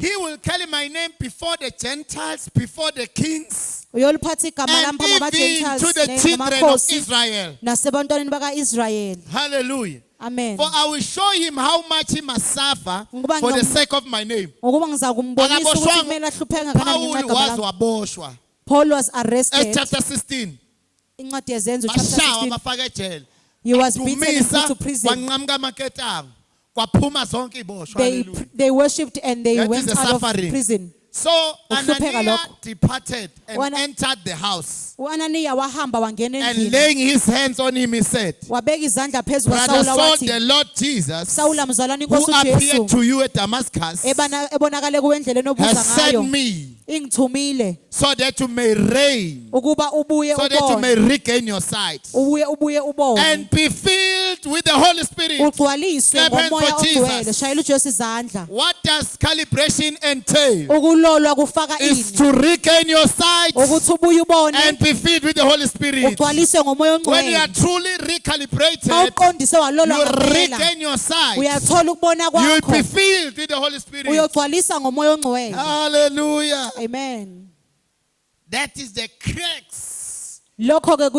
He will carry my name before the Gentiles, before the kings, uyoliphatha igama and lami phambi even kwama-Gentiles to the children of namakhosi Israel. nasebantwaneni baka-Israyeli Hallelujah. amen For I will show him how much he must suffer Ngokuba for the ngizom- sake of my name. ngokuba ngiza kumbonisa ukuthi Akaboshwanga- kumele ahlupheke ngakanani ngenxa Paul yegama was lami waboshwa. Paul was At arrested chapter 16. incwadi yezenzo chapter Bashawa 16 bafaka ejele. he was beaten and Dumisa put to prison wanqamuka amaketango. Kwaphuma zonke iboshwa. Hallelujah. they worshipped and they That is went the out of suffering. prison So Ukuhlupheka Ananias lokho. departed and Wana- entered the house. u-Ananiya wahamba wangena And endlini laying his hands on him, he said, wabeka izandla phezu Brother kwaSawula Saul, wathi the Lord Jesus, Sawula mzalwane who inkosi uJesu appeared to you at Damascus, ebonakale kuwe endleleni obuza has ngayo sent me ingithumile so that you may reign, ukuba ubuye so that you ubone may regain your sight ubuye ubone and be filled with the Holy Spirit. ugcwaliswe Clap hands ngomoya for ongcwele Jesus. shayela uJesu izandla What does calibration entail? ukulolwa kufaka Is ini to regain your sight ukuthi ubuye ubone and be filled with the Holy Spirit. ugcwaliswe ngomoya When you are ongcwele truly xa recalibrated, uqondise walolwa you ngampela regain your sight. uyathola ukubona You will kwakho be filled with the Holy Spirit. uyogcwalisa ngomoya ongcwele Hallelujah. amen That is the crux. lokho ke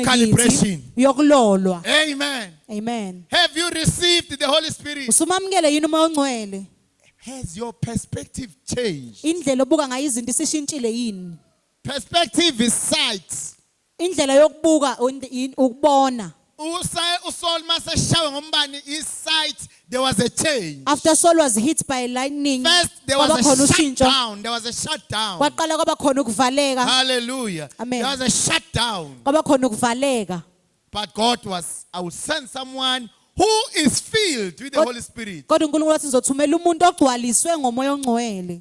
calibration. kuyingqikithi yokulolwa Amen. amen Have you received the Holy Spirit? usumamukele yini umoya ongcwele Has your perspective changed? indlela obuka ngayo izinto isishintshile yini Perspective is sight. indlela yokubuka ukubona uSaul maseshawe ngombani his sight, there was a change. after Saul was hit by lightning First there kwaba was khona a ushintsho shutdown. There was a shutdown. kwaqala kwaba khona ukuvaleka Hallelujah. Amen. There was a shutdown. kwaba khona ukuvaleka But God was, I will send someone who is filled with the God- Holy Spirit. kodwa uNkulunkulu wathi ngizothumela umuntu ogcwaliswe ngomoya ongcwele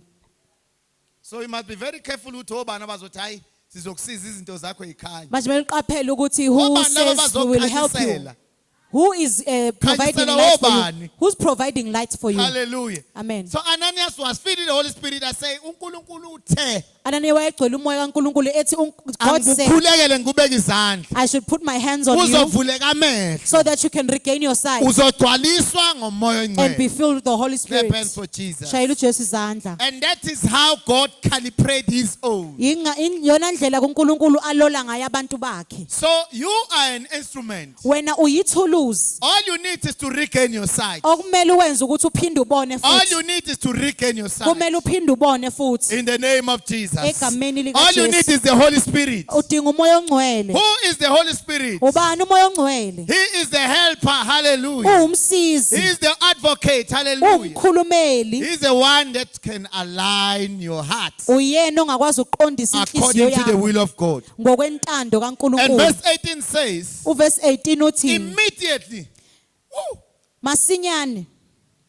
So you must be very careful ukuthi obani abazothi hayi sizokusiza izinto zakho ekhaya. manje kumele uqaphele ukuthi who Obani laba says we will help you bazokhanyisela? who is providing Khanyisela light for you obani? who's providing light for you Hallelujah. amen So Ananias was filled with the Holy Spirit. I say uNkulunkulu uthe Ananiya wayegcwele umoya kaNkulunkulu ethi God said angikukhulekele ngikubeka izandla. I should put my hands on you Uzovuleka amehlo. so that you can regain your sight Uzogcwaliswa ngomoya and be ongcwele. filled with the Holy Clap Spirit hands for Jesus. shayela uJesu izandla And that is how God calibrates his own. yona ndlela kuNkulunkulu alola ngayo abantu bakhe So you are an instrument. wena uyithuluzi All you need is to regain your sight. okumele uwenze ukuthi uphinde ubone All futhi you need is to regain your sight. kumele uphinde ubone futhi In the name of Jesus. Egameni lika All you need Jesu. is the Holy Spirit. udinga umoya ongcwele Who is the Holy Spirit? ubani umoya ongcwele He is the helper. Hallelujah. He uwumsizi is the advocate. Hallelujah. uwumkhulumeli He is the one that can align your heart uyena ongakwazi ukuqondisa inhliziyo according to the yakho will of God. ngokwentando And kaNkulunkulu verse 18 says, uverse 18 uthi immediately, woo, masinyane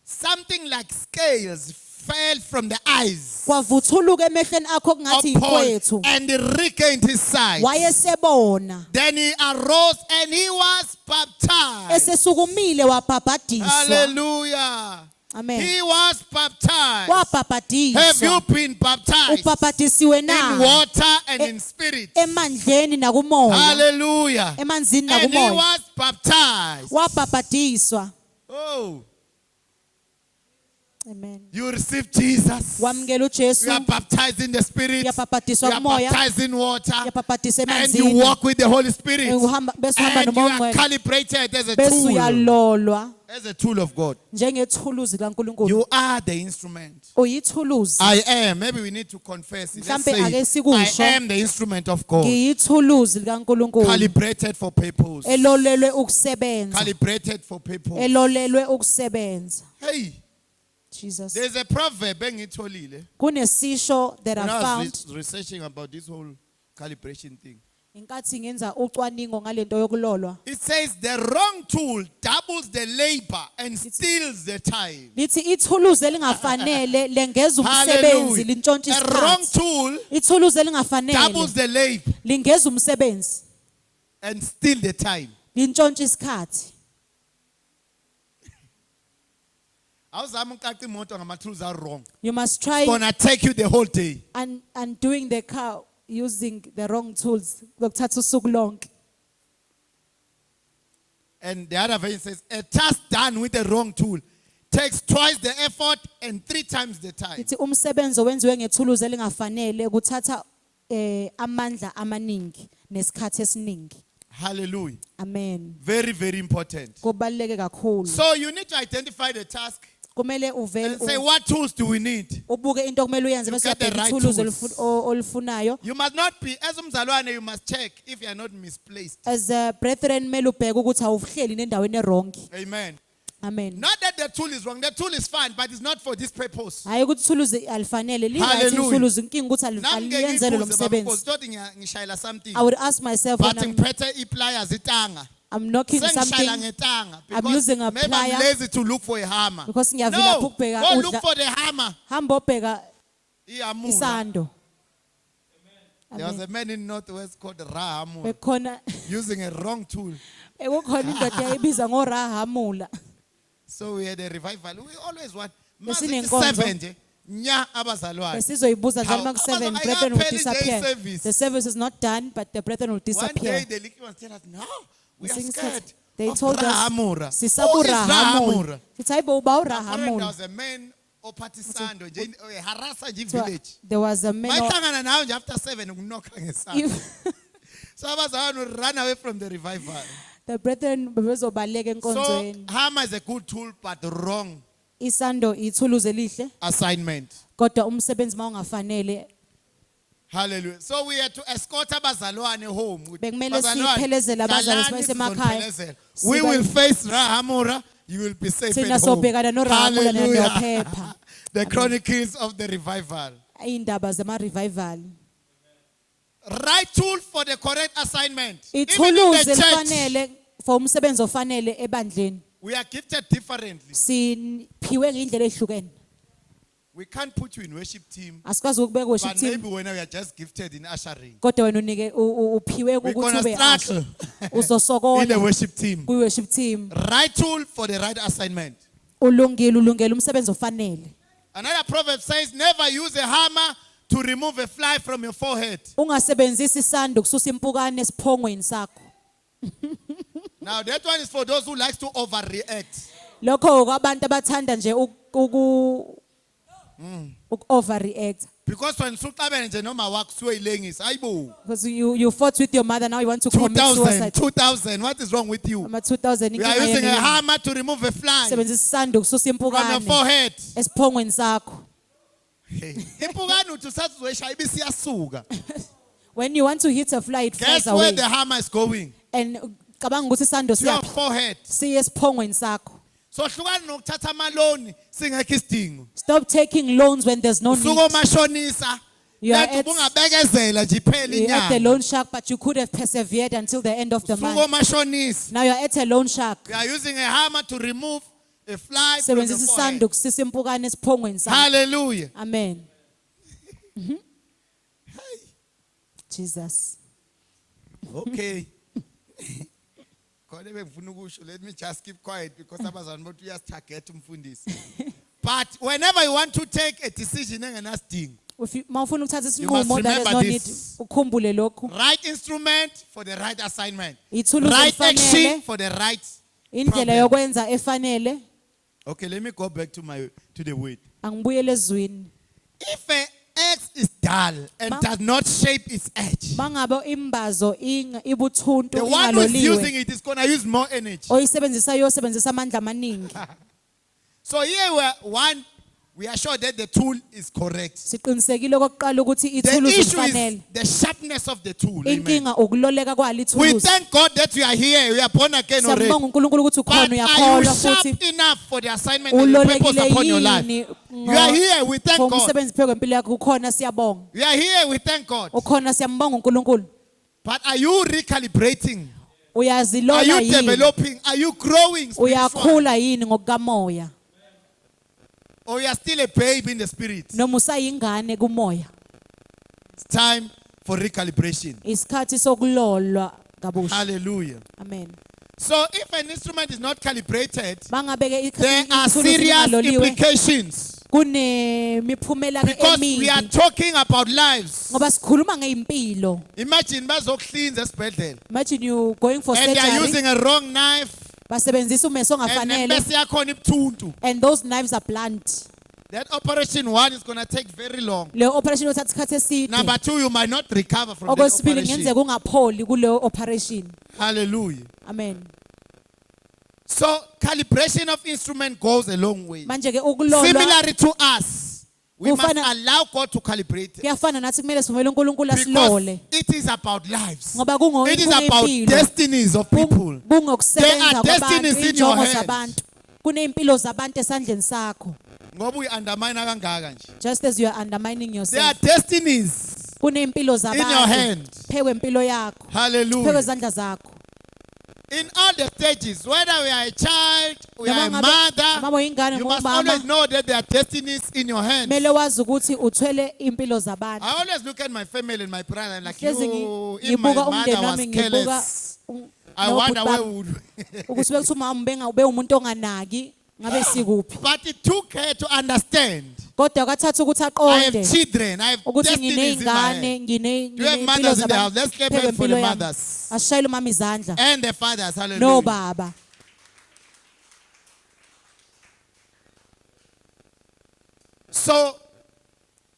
something like scales fell from the eyes kwavuthuluka emehlweni akho of kungathi Paul yikwethu and he regained his sight. wayesebona Then he arose and he was baptized. esesukumile wabhabhadiswa Hallelujah. amen He was baptized. Have wabhabhadiswa you been baptized ubhabhadisiwe in na water and in spirit? emandleni nakumoya Hallelujah. emanzini And he nakumoya was baptized. wabhabhadiswa Oh, amen you receive Jesus. wamukela uJesu You are baptized in the spirit. uyabhabhadiswa You are kumoya baptized in water. uyabhabhadiswa And you emanzini walk with the Holy Spirit. bese uhamba And you nomoya are ongcwele calibrated as a bese tool. uyalolwa As a tool of God. njengethuluzi kaNkulunkulu You are the instrument. uyithuluzi I am. Maybe we need to confess it. Let's Mhlampe ake say, sikusho. I am the instrument of God. ngiyithuluzi likaNkulunkulu Calibrated for purpose. elolelwe ukusebenza Calibrated for purpose. elolelwe ukusebenza Hey, Jesus there's a proverb engitholile. kunesisho that When I I was found researching about this whole calibration thing. inkathi ngenza ucwaningo ngalento yokulolwa It says the wrong tool doubles the labor and steals the time. lithi ithuluzi elingafanele lengeza umsebenzi Hallelujah. lintshontsha A wrong isikhathi tool ithuluzi elingafanele doubles the labor lingeza umsebenzi and steal the time. lintshontsha isikhathi Awuzama uqaqa imoto ngama-tools are wrong. You must It's try gonna take you the whole day. undoing the car using the wrong tools. Kuzothatha usuku lonke. And the other version says, a task done with the wrong tool takes twice the effort and 3 times the time. Ithi umsebenzi owenziwe ngethuluzi elingafanele kuthatha amandla amaningi nesikhathi esiningi. Hallelujah. Amen. Very, very important. Kubaluleke kakhulu. So you need to identify the task Kumele and say, what tools do we need? ubuke into okumele uyenze You bese get the uyabheka right ithuluzi tools. olufunayo. You must not be, as umzalwane, you must check if you are not misplaced. As a brethren kumele ubheke ukuthi awuhleli nendaweni errong. Amen. Amen. Not that the tool is wrong. The tool is fine, but it's not for this purpose. Hayi ukuthi ithuluzi alifanele lithi Hallelujah. ithuluzi inkinga ukuthi Nami ngeke aliyenzelwe lo ngibuze, baba, msebenzi. because thothi ngishayela something. I would ask myself when But ngiphethe ipliers itanga. I'm knocking Sengishayela something ngetanga I'm because using a maybe plier. I'm lazy to look for a hammer. because ngiyavila No, ukubheka go look udla for the hammer. hamba obheka Ihamura. isando. There was Amen. a man in Northwest called Rahamura Bekhona using a wrong tool. ekukhona indoda eyayibiza ngoRahamula. So we had a revival. We always want Besinenkonzo. 7 nje. Nya abazalwane. Besizoyibuza njalo How- maku7 Abazalwane, brethren will ayikapheli nje disappear. i-service. The service is not done but the brethren will One day disappear. the leaky ones tell us, no, we are Singing scared. said- They of told us Rahamura. sisabu Who is Rahamula. Rahamura? Sithi hayibo uba Apparently there uRahamula. was a man ophatisando nje harasa nje So, village. there was a man Mayihlangana nawe nje after 7 ukunokha ngesandla. if So abazalwane will run away from the revival. the brethren bebezobaleka So enkonzweni. hammer is a good tool but wrong Isando ithuluzi elihle assignment. kodwa umsebenzi mawungafanele Hallelujah. So we had to escort abazalwane home. Bekumele Bazalwane, siphelezele abazalwane dlalani sibasemakhaya. sizoniphelezela. We will face Rahamura. You will be safe Thina at home. sobhekana noRahamula Hallelujah. nophepha. The chronicles of the revival. Indaba zama revival. Right tool for the correct assignment. Even in Ithuluzi the church, elifanele for umsebenzi ofanele ebandleni. we are gifted differently. Siphiwe ngendlela ehlukene. We can't put you in worship team, Asikwazi ukubeka worship but team maybe when we are just gifted in ushering, kodwa wena unike uphiwe we're ukuthi gonna ube struggle asho. in the Uzosokola worship team. ku worship team. Right tool for the right assignment. Ulungele umsebenzi ofanele. Another proverb says, never use a hammer to remove a fly from your forehead. Ungasebenzisi isando kususa impukane esiphongweni sakho. Now that one is for those who likes to overreact. Lokho kwabantu abathanda nje overreact. Because when Sultan nje noma wakusuwe ilengisi, ayibo. Because you fought with your mother, now you want to commit 2000, suicide. 2000, what is wrong with you? Ama 2000 We are inkinga using a yenu. hammer to remove a fly from Sebenzisa isando kususa your impukane forehead. esiphongweni sakho. Impukane uthi usathi uzoyishaya ibisiyasuka. When you want to hit a fly, it flies Guess where away. the hammer is going? And cabanga ukuthi isando To your siyaphi? forehead. Siye esiphongweni sakho. So hlukani nokuthatha amaloni singekho isidingo. Stop taking loans when there's no Usuke need. omashonisa. You are Lethu at- bungabekezela nje iphele You're at the inyanga. loan shark, but you could have persevered until the end of the Usuke month. omashonisa. Now you're at a loan shark. We are using a hammer to remove a fly from your Sebenzisa forehead. isando kusisa impukane esiphongweni sakho. Hallelujah. Amen. Jesus. Okay. Khona bengifuna ukusho, let me just keep quiet because abazalwane bothi uyasitarget umfundisi. But whenever you want to take a decision engenasidingo, Mawufuna ukuthatha must isinqumo that has remember no need, this. ukhumbule lokhu. right instrument for the right assignment. Ithuluzi Right elifanele. action for the right Indlela problem. yokwenza efanele. Okay, let me go back to the word. Angibuyele ezwini. If an axe is dull and does not shape its edge, Mangabe imbazo ibuthuntu the one who is using ingaloliwe. it is going to use more energy. Oyisebenzisa yosebenzisa amandla amaningi. So here we are sure that the tool is correct. Siqinisekile okokuqala ukuthi The ithuluzi issue is lifanele. the sharpness of the tool. Amen. Inkinga ukuloleka kwalo We ithuluzi. thank God that you are here. We are born again already. Siyabonga uNkulunkulu ukuthi But ukhona are you uyakholwa sharp futhi enough for the assignment and the purpose ulolekile upon your life? yini. You are here. We thank For God. umsebenzi phezu kwempilo yakho ukhona siyabonga. You are here. We thank God. Ukhona siyambonga uNkulunkulu. But are you recalibrating? Are Uyazilola you yini? developing? Are you growing spiritually? Uyakhula yini ngokukamoya? Or you are still a babe in the spirit? Noma usayingane kumoya. It's time for recalibration. Isikhathi sokulolwa kabusha. Hallelujah. Amen. So if an instrument is not calibrated, Bangabeke there are serious implications. kunemiphumela Because we are emibi talking about lives. ngoba sikhuluma ngeimpilo. Imagine bazokuhlinza esibhedlela Imagine you going for and they are surgery, using a wrong knife basebenzisa umeso and ongafanele, bese yakhona ibuthuntu. and those knives are blunt. That operation one is going to take very long. Le operation uthatha isikhathi eside. Number two, you might not recover from that Okwesibili operation. ngenzeka ungapholi kuleyo operation. Hallelujah. Amen. So calibration of instrument goes a long way. Manje ke ukulolwa Similarly to us, we must Kufana- allow God to calibrate it. kuyafana nathi kumele sivumele uNkulunkulu Because asilole it is about lives. ngoba It is about kunempilo. destinies of people. There Kungokusebenza are kwabantu, destinies in your injongo hands. zabantu. Kunempilo zabantu esandleni sakho. Ngoba uyi-undermine kangaka nje. Just as you are undermining There are yourself. destinies. Kunempilo your zabantu. hand. Phekwe impilo yakho. Phekwe Hallelujah. izandla zakho. In all the stages, whether we are a child, we are a Noma mother, uyingane you must ngumama, always know that there are destinies in your hands. mele wazi ukuthi uthwele impilo zabantu. I always look at my family and my brother and like, Hlezi you, if my ngibuka mother umndeni was wami, ngibuka careless, I wonder where we would. ukuthi bekuthi umama ube umuntu onganaki ngabe sikuphi. But it took her to understand. Kodwa kwathatha ukuthi I have aqonde children, I have ukuthi destinies in my hand. ngine Do you have impilo mothers in the house? zabantu. Let's clap Phekwe hands for the impilo yami. mothers Ashayele umama izandla. and the fathers. Hallelujah. No baba. So,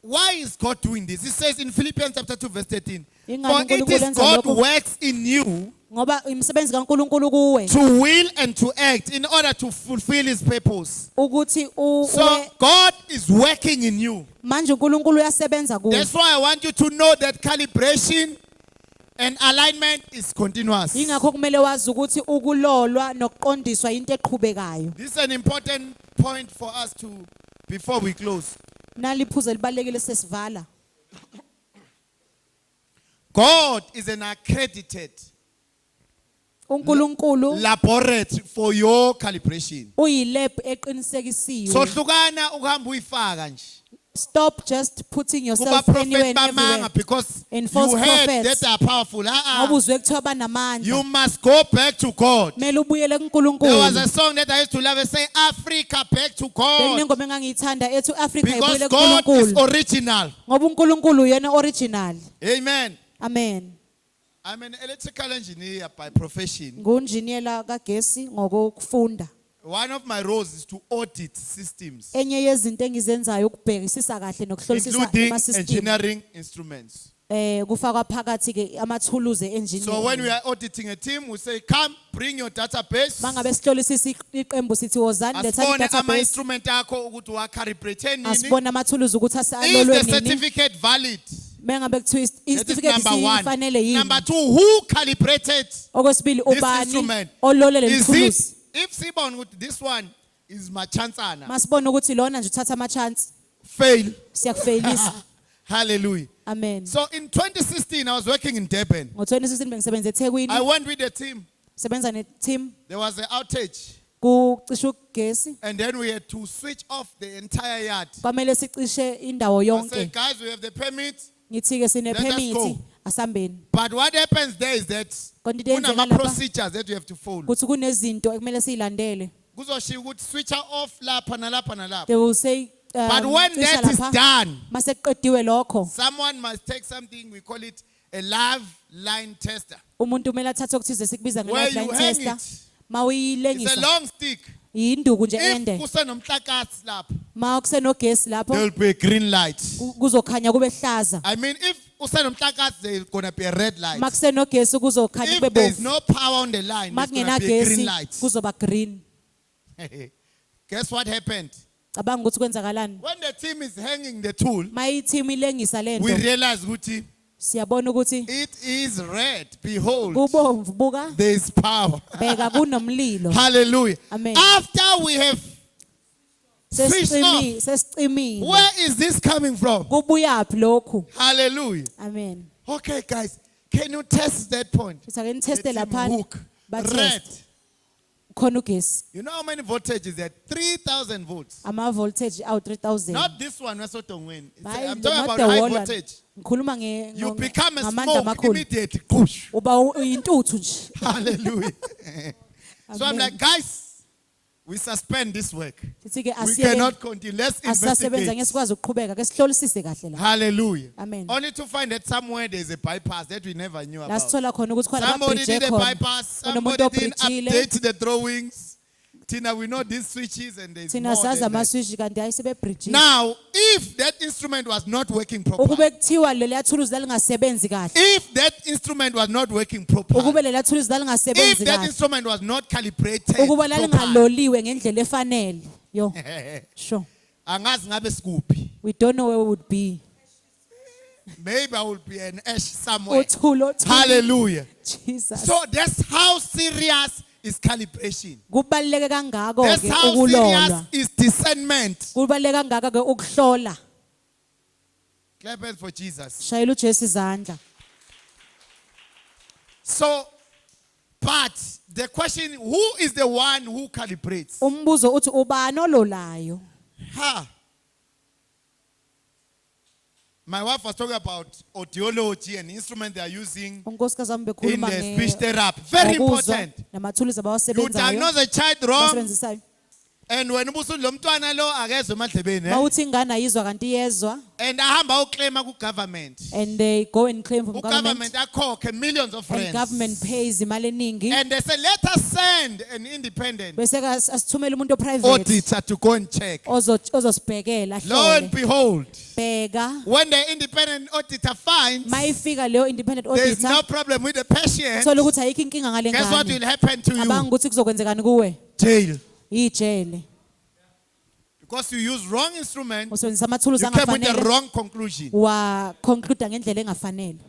why is God doing this? It says in Philippians chapter 2 verse 13. For Ingani it uNkulunkulu is enza God lokho? works in you Ngoba imisebenzi kaNkulunkulu kuwe to will and to act in order to fulfill his purpose. ukuthi So God is working in you. manje uNkulunkulu uyasebenza kuwe. That's why I want you to know that calibration and alignment is continuous. Ingakho kumele wazi ukuthi ukulolwa nokuqondiswa into eqhubekayo. This is an important point for us to, before we close. Naliphuzo libalekile sesivala. God is an accredited uNkulunkulu laboratory for your calibration. uyilab eqinisekisiwe. So hlukana ukuhamba uyifaka nje. Stop just putting Kuba yourself anywhere prophet and everywhere. bamanga because And false you heard prophets. that they are powerful. Ngoba uzwe kuthiwa banamandla. You must go back to God. Mele ubuyele There was kuNkulunkulu. a song that I used to love and say, Africa back to God. Bekunengoma engangiyithanda ethi uAfrica Because ibuyele God is kuNkulunkulu. original. Ngoba uNkulunkulu uyena original. Amen. Amen. I'm an electrical engineer by profession. Ngunjiniyela kagesi ngokufunda. One of my roles is to audit systems, Enye yezinto engizenzayo ukubhekisisa kahle nokuhlolisisa including ama-system. engineering instruments. Kufakwa phakathi ke amathuluzi engineering. So when we are auditing a team, we say, come, bring your database. Mangabe sihlolisisa iqembu sithi wozani letha Asibone database. ama-instrument akho ukuthi uwakalibrate nini. Asibone amathuluzi ukuthi Is asalolwe the nini. certificate valid? Mengabe kuthiwa That is certificate number one. sifanele yini. Number two, who calibrated Okwesibili this ubani instrument? olole le Is thuluzi. it, if sibone ukuthi this one is machansana, Masibone ukuthi lona nje uthatha ama chance fail. siyakufailisa. Hallelujah. Amen. So in 2016, I was working in Durban. Ngo-2016 bengisebenza I eThekwini. went with the team. Sebenza ne-team. There was an outage. Kucishe ugesi. And then we had to switch off the entire yard. Kwamele sicishe indawo I said, yonke. guys, we have the permit. Ngithi-ke sine Let us permit go. asambeni. But what happens there is that Konke into eyenzeka kunama lapha procedures that you have to follow. ukuthi kunezinto ekumele siyilandele. Kuzoshiwo ukuthi switch off lapha nalapha nalapha. They will say But when cisha that is lapha. done, Mase kuqediwe lokho, someone must take something, we call it a live line tester. umuntu kumele athathe okuthize sikubiza Where you nge-lifeline hang tester. it. It's a Mawuyilengisa long stick. yinduku nje If ende. kusenomhlakahlo lapha, Ma kusenogesi there lapho will be a green light. kuzokhanya kube hlaza. I mean, if kusenomhlakahlo, there is going to be a red light. Ma kusenogesi kuzokhanya If kube there is bovu. no power on the line, Ma there's going to be a green kungenagesi light. kuzoba green. Guess what happened? Cabanga ukuthi kwenzakalani. When the team is hanging the tool, Ma i-team ilengisa we lento, realize ukuthi siyabona ukuthi it is red. Behold, kubomvu buka there is power. bheka kunomlilo. Hallelujah. Amen. After we have switched off, Sesicimile. where is this coming from? Kubuyaphi lokhu? Hallelujah. Amen. Okay, guys, can you test that point? Sithi ake The nitheste team lapha. hook, red. Khona ugesi. You know how many voltages there? 3,000 volts. Ama voltage awu 3000. Not this one, Wesotongweni. Hayi, I'm talking not about the high wall one. voltage. Ngikhuluma You become a ngamandla smoke amakhulu. immediately. Push. Uba uyintuthu nje. Hallelujah. So I'm Amen. like, guys, we suspend this work. Sithi ke We cannot continue. Let's asasebenza investigate. ngesikwazi ukuqhubeka ke sihlolisise kahle la. Hallelujah. Amen. Only to find that somewhere there's a bypass that we never knew La about. sithola khona ukuthi khona Somebody ama-bridge did a ekhona. bypass. Kunomuntu Somebody didn't obridgile. update the drawings. Tina, we know these switches and there's Thina more sazi than that. ama-switch kanti hayi sebebridgile. Now, if that instrument was not working properly, Ukube kuthiwa leliya thuluzi lalingasebenzi kahle. if that instrument was not working properly, Ukube leliya thuluzi if lalingasebenzi that kahle. instrument was not calibrated Ukube properly, lalingaloliwe ngendlela efanele. Yo, sure. angazi ngabe sikuphi. We don't know where we would be. Maybe I will be an ash somewhere. Uthulo, uthulo. Hallelujah. Jesus. So that's how serious is calibration. Kubaluleke kangako That's ke how serious ukulolwa. is discernment. Kubaluleke kangaka ke ukuhlola. Clap hands for Jesus. Shayela uJesu izandla. So, but the question, who is the one who calibrates? Umbuzo uthi ubani ololayo? Ha. My wife was talking about audiology and instrument they are using Unkosikazi wami in bekhuluma the speech therapy. Very important. namathuluzi You abawasebenzayo. diagnose a child wrong, abasebenzisayo. and when ubusuku lo mntwana lo akezwe emadlebeni, Mawuthi ingane ayizwa kanti iyezwa and ahamba uclaim ku government. and they go and claim from Government government akhokhe millions of and rands. government pays imali eningi And they say, let us send an independent bese ke asithumele umuntu oprivate auditor to go and check. ozosibhekela Lo and hlole. behold, Bheka when the independent auditor finds mayifika leyo independent there is auditor no problem with the patient, thola ukuthi ayikho inkinga ngale guess what ngane. will happen to you? Abanga ukuthi kuzokwenzekani kuwe? Jail. Ijele. Because you use wrong instrument, Usebenzisa amathuluzi you came with the angafanele wrong conclusion. wa conclude ngendlela engafanele.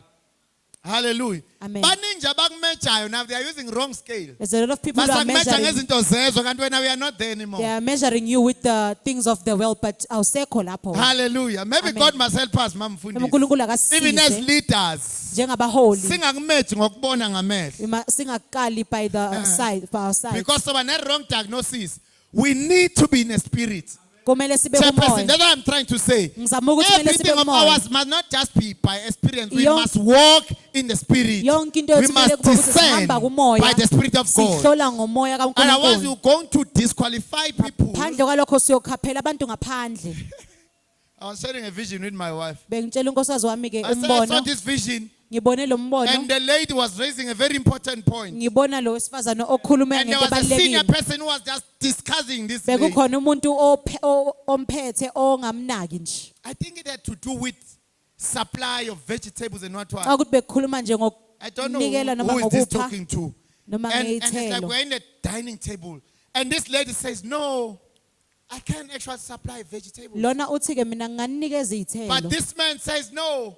Hallelujah. Amen. Baningi abakumejayo now they are using wrong scale. There's a lot of people who are Basakumeja measuring. ngezinto zezwe kanti wena we are not there They anymore. are measuring you with the things of the world, but awusekho lapho. Hallelujah. Maybe Amen. God must help us, mamfundisi. uNkulunkulu Even as akasize leaders, njengabaholi singakumeji ngokubona ngamehlo. singakali by the side, by our side. Because of a wrong diagnosis, we need to be in a spirit. Kumele sibe Chairperson, kumoya. that's what I'm trying to say. Ngizama ukuthi kumele Everything sibe of kumoya. ours must not just be by experience. We Yonke- must walk in the spirit. Yonke into We yethu kumele must kube ukuthi discern sihamba kumoya. by the spirit of God. Sihlola ngomoya Otherwise, kaNkulunkulu. you're going to disqualify people. Phandle kwalokho siyokhaphela abantu ngaphandle. I was sharing a vision with my wife. Bengitshela unkosikazi wami ke I said, I saw umbono. this vision, Ngibone lo and mbono. the lady was raising a very important point. Ngibona lo wesifazane okhuluma And there ngento was a senior ebalulekile. person who was just discussing this lady. Bekukhona umuntu omphethe ongamnaki nje. I think it had to do with supply of vegetables and what. Ukuthi bekukhuluma nje I don't know ngokunikela noma who is this ngokupha talking to. noma And it's like ngeyithelo. we're in the dining table. And this lady says, no, I can't actually supply vegetables. Lona uthi ke mina nginganikeza But izithelo. this man says, no,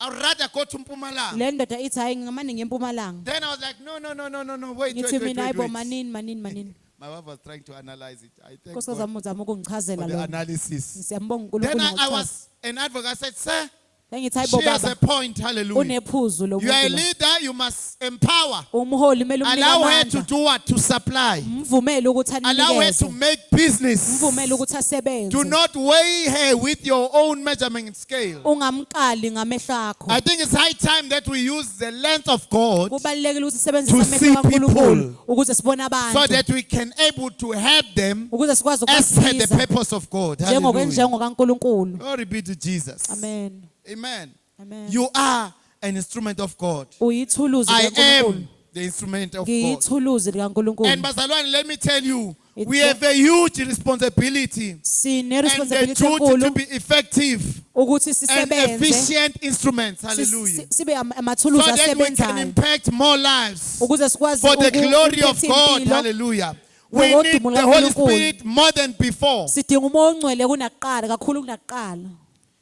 I'd rather go to Mpumalanga. Le ndoda ithi hayi ngamane ngempumalanga. Then I was like, no, wait. Ngithi mina hayibo manini. My wife was trying to analyze it. I thank Nkosikazi God wami uzama ukungichazela for the lo. analysis. Siyambonga Then uNkulunkulu I ngokuchaza. was an advocate. I said, sir, Engithi hayibo she has baba a point. Hallelujah. unephuzu lo You are a muntu. leader. You must empower. Umholi kumele umnike Allow her to amandla. do what? To supply. Mvumele ukuthi Allow her to anikeze. make business. Mvumele ukuthi asebenze. Do not weigh her with your own measurement scale. Ungamqali ngamehlo akho. I think it's high time that we use the length of God Kubalulekile ukuthi to sisebenzise see amehlo kaNkulunkulu people ukuze sibone so abantu. that we can able to help them Ukuze sikwazi as per the ukubasiza purpose of God. Hallelujah. njengokwenjengo kaNkulunkulu. Glory be to Jesus. Amen. Amen. Amen. You are an instrument of God. Uyithuluzi I kaNkulunkulu. am the instrument of God. Ngiyithuluzi And likaNkulunkulu. Bazalwane, let me tell you, It's we a- have a huge responsibility Sine and the responsibility duty to enkulu be effective ukuthi and sisebenze. efficient instruments. Hallelujah. Sibe So amathuluzi that we can asebenzayo. impact more lives Ukuze sikwazi for the glory of ukuphetha God. impilo. Hallelujah. We Ngokudumo need the Holy kaNkulunkulu. Spirit more than before. Sidinga umoya ongcwele kunakuqala kakhulu kunakuqala.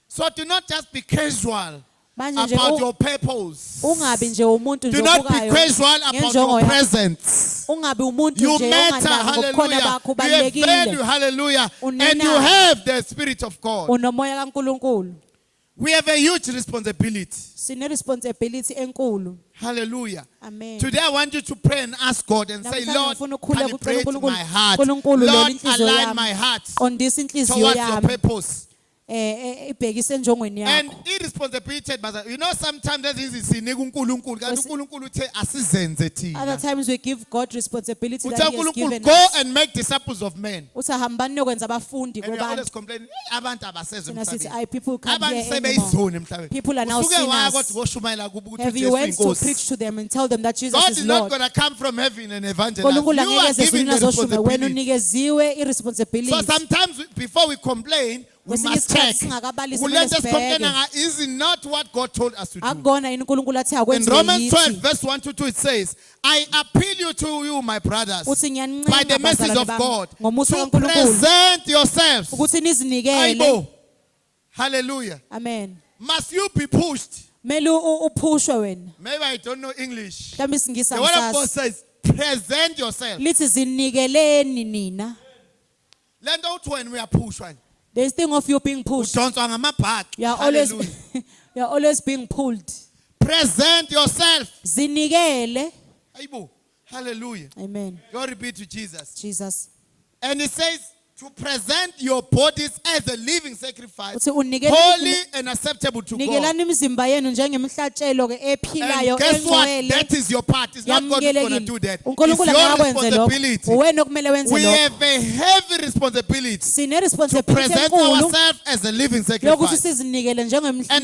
So do not just be casual Manje nje about your purpose. ungabi nje umuntu nje Do not be obukayo casual about ngenjongo your yakho. presence. Ungabi umuntu You nje matter, onganaki ngobukhona hallelujah. bakho You have value, ubalekile. hallelujah. And Unenani. you have the Spirit of God. Unomoya kaNkulunkulu. We have a huge responsibility. Sine responsibility enkulu. Hallelujah. Amen. Today I want you to pray and ask God and say, Namhlanje Lord, ngifuna ukukhula kucela calibrate uNkulunkulu. my heart. uNkulunkulu Lord, lola inhliziyo align yami. my heart Qondisa inhliziyo towards your yami purpose. ibhekise enjongweni And yakho. irresponsibility, but you know, sometimes that is sinika uNkulunkulu, kanti uNkulunkulu uthe asizenze Other thina. times we give God responsibility Uthe that he has uNkulunkulu given go us. and make disciples of men. Uthi hambani niyokwenza abafundi And we are always kubantu. complaining, abantu abasezwe Thina sithi, emhlabeni. "Ayi, people can't Abantu hear anymore." sebeyizoni emhlabeni. People are now Usuke waya sinners. kodwa ushumayela kubo ukuthi Have you uJesu went to inkosi. preach to them and tell them that Jesus God is is not Lord? going to come from heaven and evangelize. You uNkulunkulu are angeke eze given ezulwini the azoshume wena responsibility. unikeziwe So irresponsibility. sometimes before we complain, we Kwesinye must isikhathi check. singakabalisi Kulento kumele sibheke. esikhomplena nga- is it not what God told us to do? Akukona yini uNkulunkulu athi In akwenziwe Romans 12 yithi. verse 1 to 2 it says, I appeal you to you, my brothers, Uthi by the ngiyancenga mercies bazalwane of bami God, ngomusa to kaNkulunkulu present yourselves. ukuthi nizinikele. Aibo. Hallelujah. Amen. Must you be pushed? Mele uphushwe wena. Maybe I don't know English. Mhlawumbe isingisi The word of God angisazi. says, present yourself. Lithi zinikeleni nina. Lento uthi when we are pushed, There's thing of you being pushed. udonswa ngamabhaki. You are always Hallelujah. you are always being pulled. Present yourself. Zinikele. Aibo. Hallelujah. Amen. Glory be to Jesus. Jesus. And it says to present your bodies as a living sacrifice, Uthi unikele holy and acceptable to God. nikelani imizimba yenu njengemihlatshelo ke ephilayo And guess what? engcwele. That is your part. It's not God who's going to do that. It's uNkulunkulu your angakwenze lokho. responsibility. Uwena okumele wenze We lokho. have a heavy responsibility Sine to responsibility present enkulu ourselves as a living yokuthi sacrifice. sizinikele And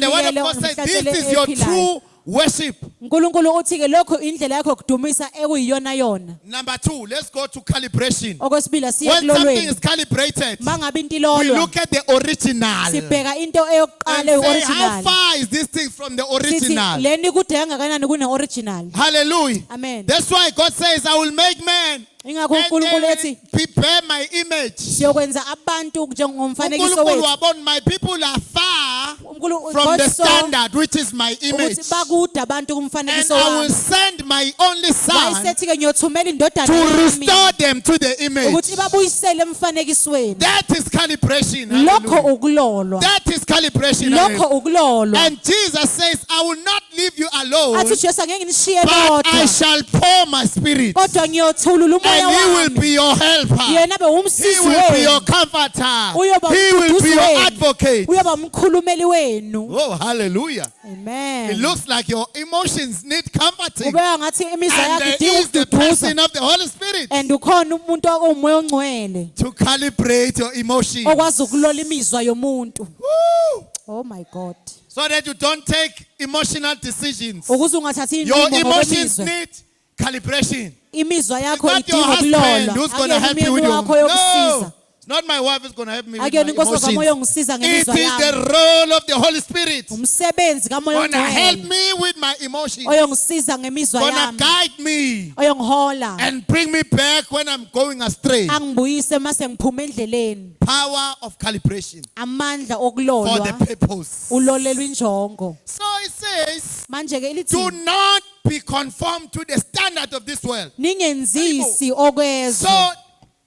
the word of njengemihlatshelo God says, this is your ephilayo. true worship. uNkulunkulu uthi ke lokho indlela yakho yokudumisa ekuyiyona yona. Number 2, let's go to calibration. Okwesibili asiye When something kulolweni. is calibrated, Mangabe into we ilolwa look at the original sibheka into eyokuqala and say, how original. far is this thing from the Sithi original? leni kude kangakanani kune original. Hallelujah. Amen. That's why God says, I will make man Ingakho and uNkulunkulu they ethi will prepare my image. siyokwenza abantu njengomfanekiso uNkulunkulu wethu. wabona, my people are far uNkulunkulu from God the saw standard, which is my image. ukuthi bakude abantu And kumfanekiso I will wami. send my only son Wayesethi ke ngiyothumela indodana to yami restore them to the image. ukuthi babuyisele emfanekisweni. That is calibration. Lokho Hallelujah. ukulolwa. That is calibration. Lokho Hallelujah. ukulolwa. And Jesus says, I will not leave you alone, Athi Jesu angeke ngishiye but I bodwa. shall pour my spirit. Kodwa ngiyothulula umoya And he will wami. be your helper. Yena be He umsizi will be your wenu. comforter. Uyoba He will be umduduzi your wenu. advocate. Uyoba umkhulumeli wenu. Oh, hallelujah. It Amen. looks like your emotions need comforting. Ubeka ngathi imizwa And yakho there idinga is the ukududuza. person of the Holy Spirit And ukhona umuntu owumoya ongcwele to calibrate your emotions. okwazi ukulola imizwa yomuntu. Woo! Oh my God. So that you don't take emotional decisions. Ukuze ungathathi Your inqumo emotions ngokwemizwa. need calibration. Imizwa It's yakho not your idinga husband ukulolwa. who's going to help Akuyona you with umyeni your wakho yokusiza. No, it's not my wife who's going to help me with my Akuyona inkosi kamoya emotions. ongisiza It ngemizwa is the yami. role of the Holy Spirit. Umsebenzi kamoya Gonna help ongcwele me with my emotions. oyongisiza ngemizwa Gonna yami. guide me Oyongihola. and bring me back when I'm going astray. Angibuyise mase ngiphuma endleleni. Power of calibration Amandla for okulolwa. the purpose. Ulolelwa injongo. So it says, Manje ke do lithi not be conformed to the standard of this world. ningenzisi So okwezwe.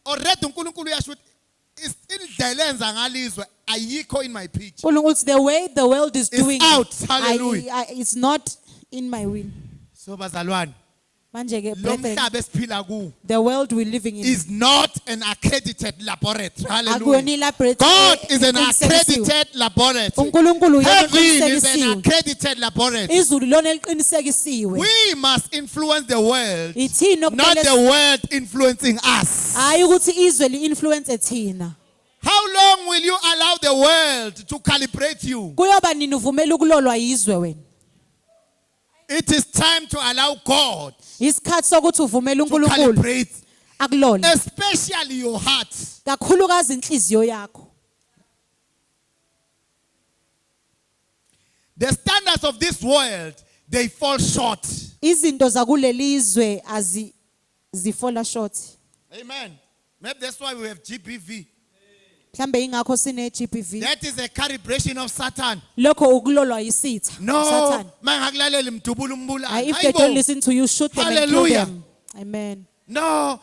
already uNkulunkulu uyasho ukuthi indlela enza ngalizwe ayikho in my pitch. uNkulunkulu the way the world is It's doing out. it, Hallelujah. it's not in my will. So bazalwane, Manje ke lo brethren, mhlaba esiphila kuwo the world we're living in is not an accredited laboratory. akuyona Hallelujah. ilaboratory God is an eqinisekisiwe. accredited laboratory. uNkulunkulu uyena Heaven is an oqinisekisiwe. accredited laboratory. Izulu lona eliqinisekisiwe. We must influence the world, Ithini not okumele the world influencing us. hayi ukuthi izwe li-influence thina. How long will you allow the world to calibrate you? Kuyoba nini uvumela ukulolwa yizwe wena? It is time to allow God Isikhathi sokuthi uvumele to uNkulunkulu calibrate, akulole. especially your heart. Kakhulukazi inhliziyo yakho. The standards of this world, they fall short. Izinto zakulelizwe zifola short. Amen. Maybe that's why we have GBV. Mhlambe ingakho sine GBV. That is a calibration of Satan. Lokho ukulolwa yisitha. No, Satan. mangakulaleli mdubula umbulala. If they don't listen to you, shoot them and kill Hallelujah. them. Amen. No,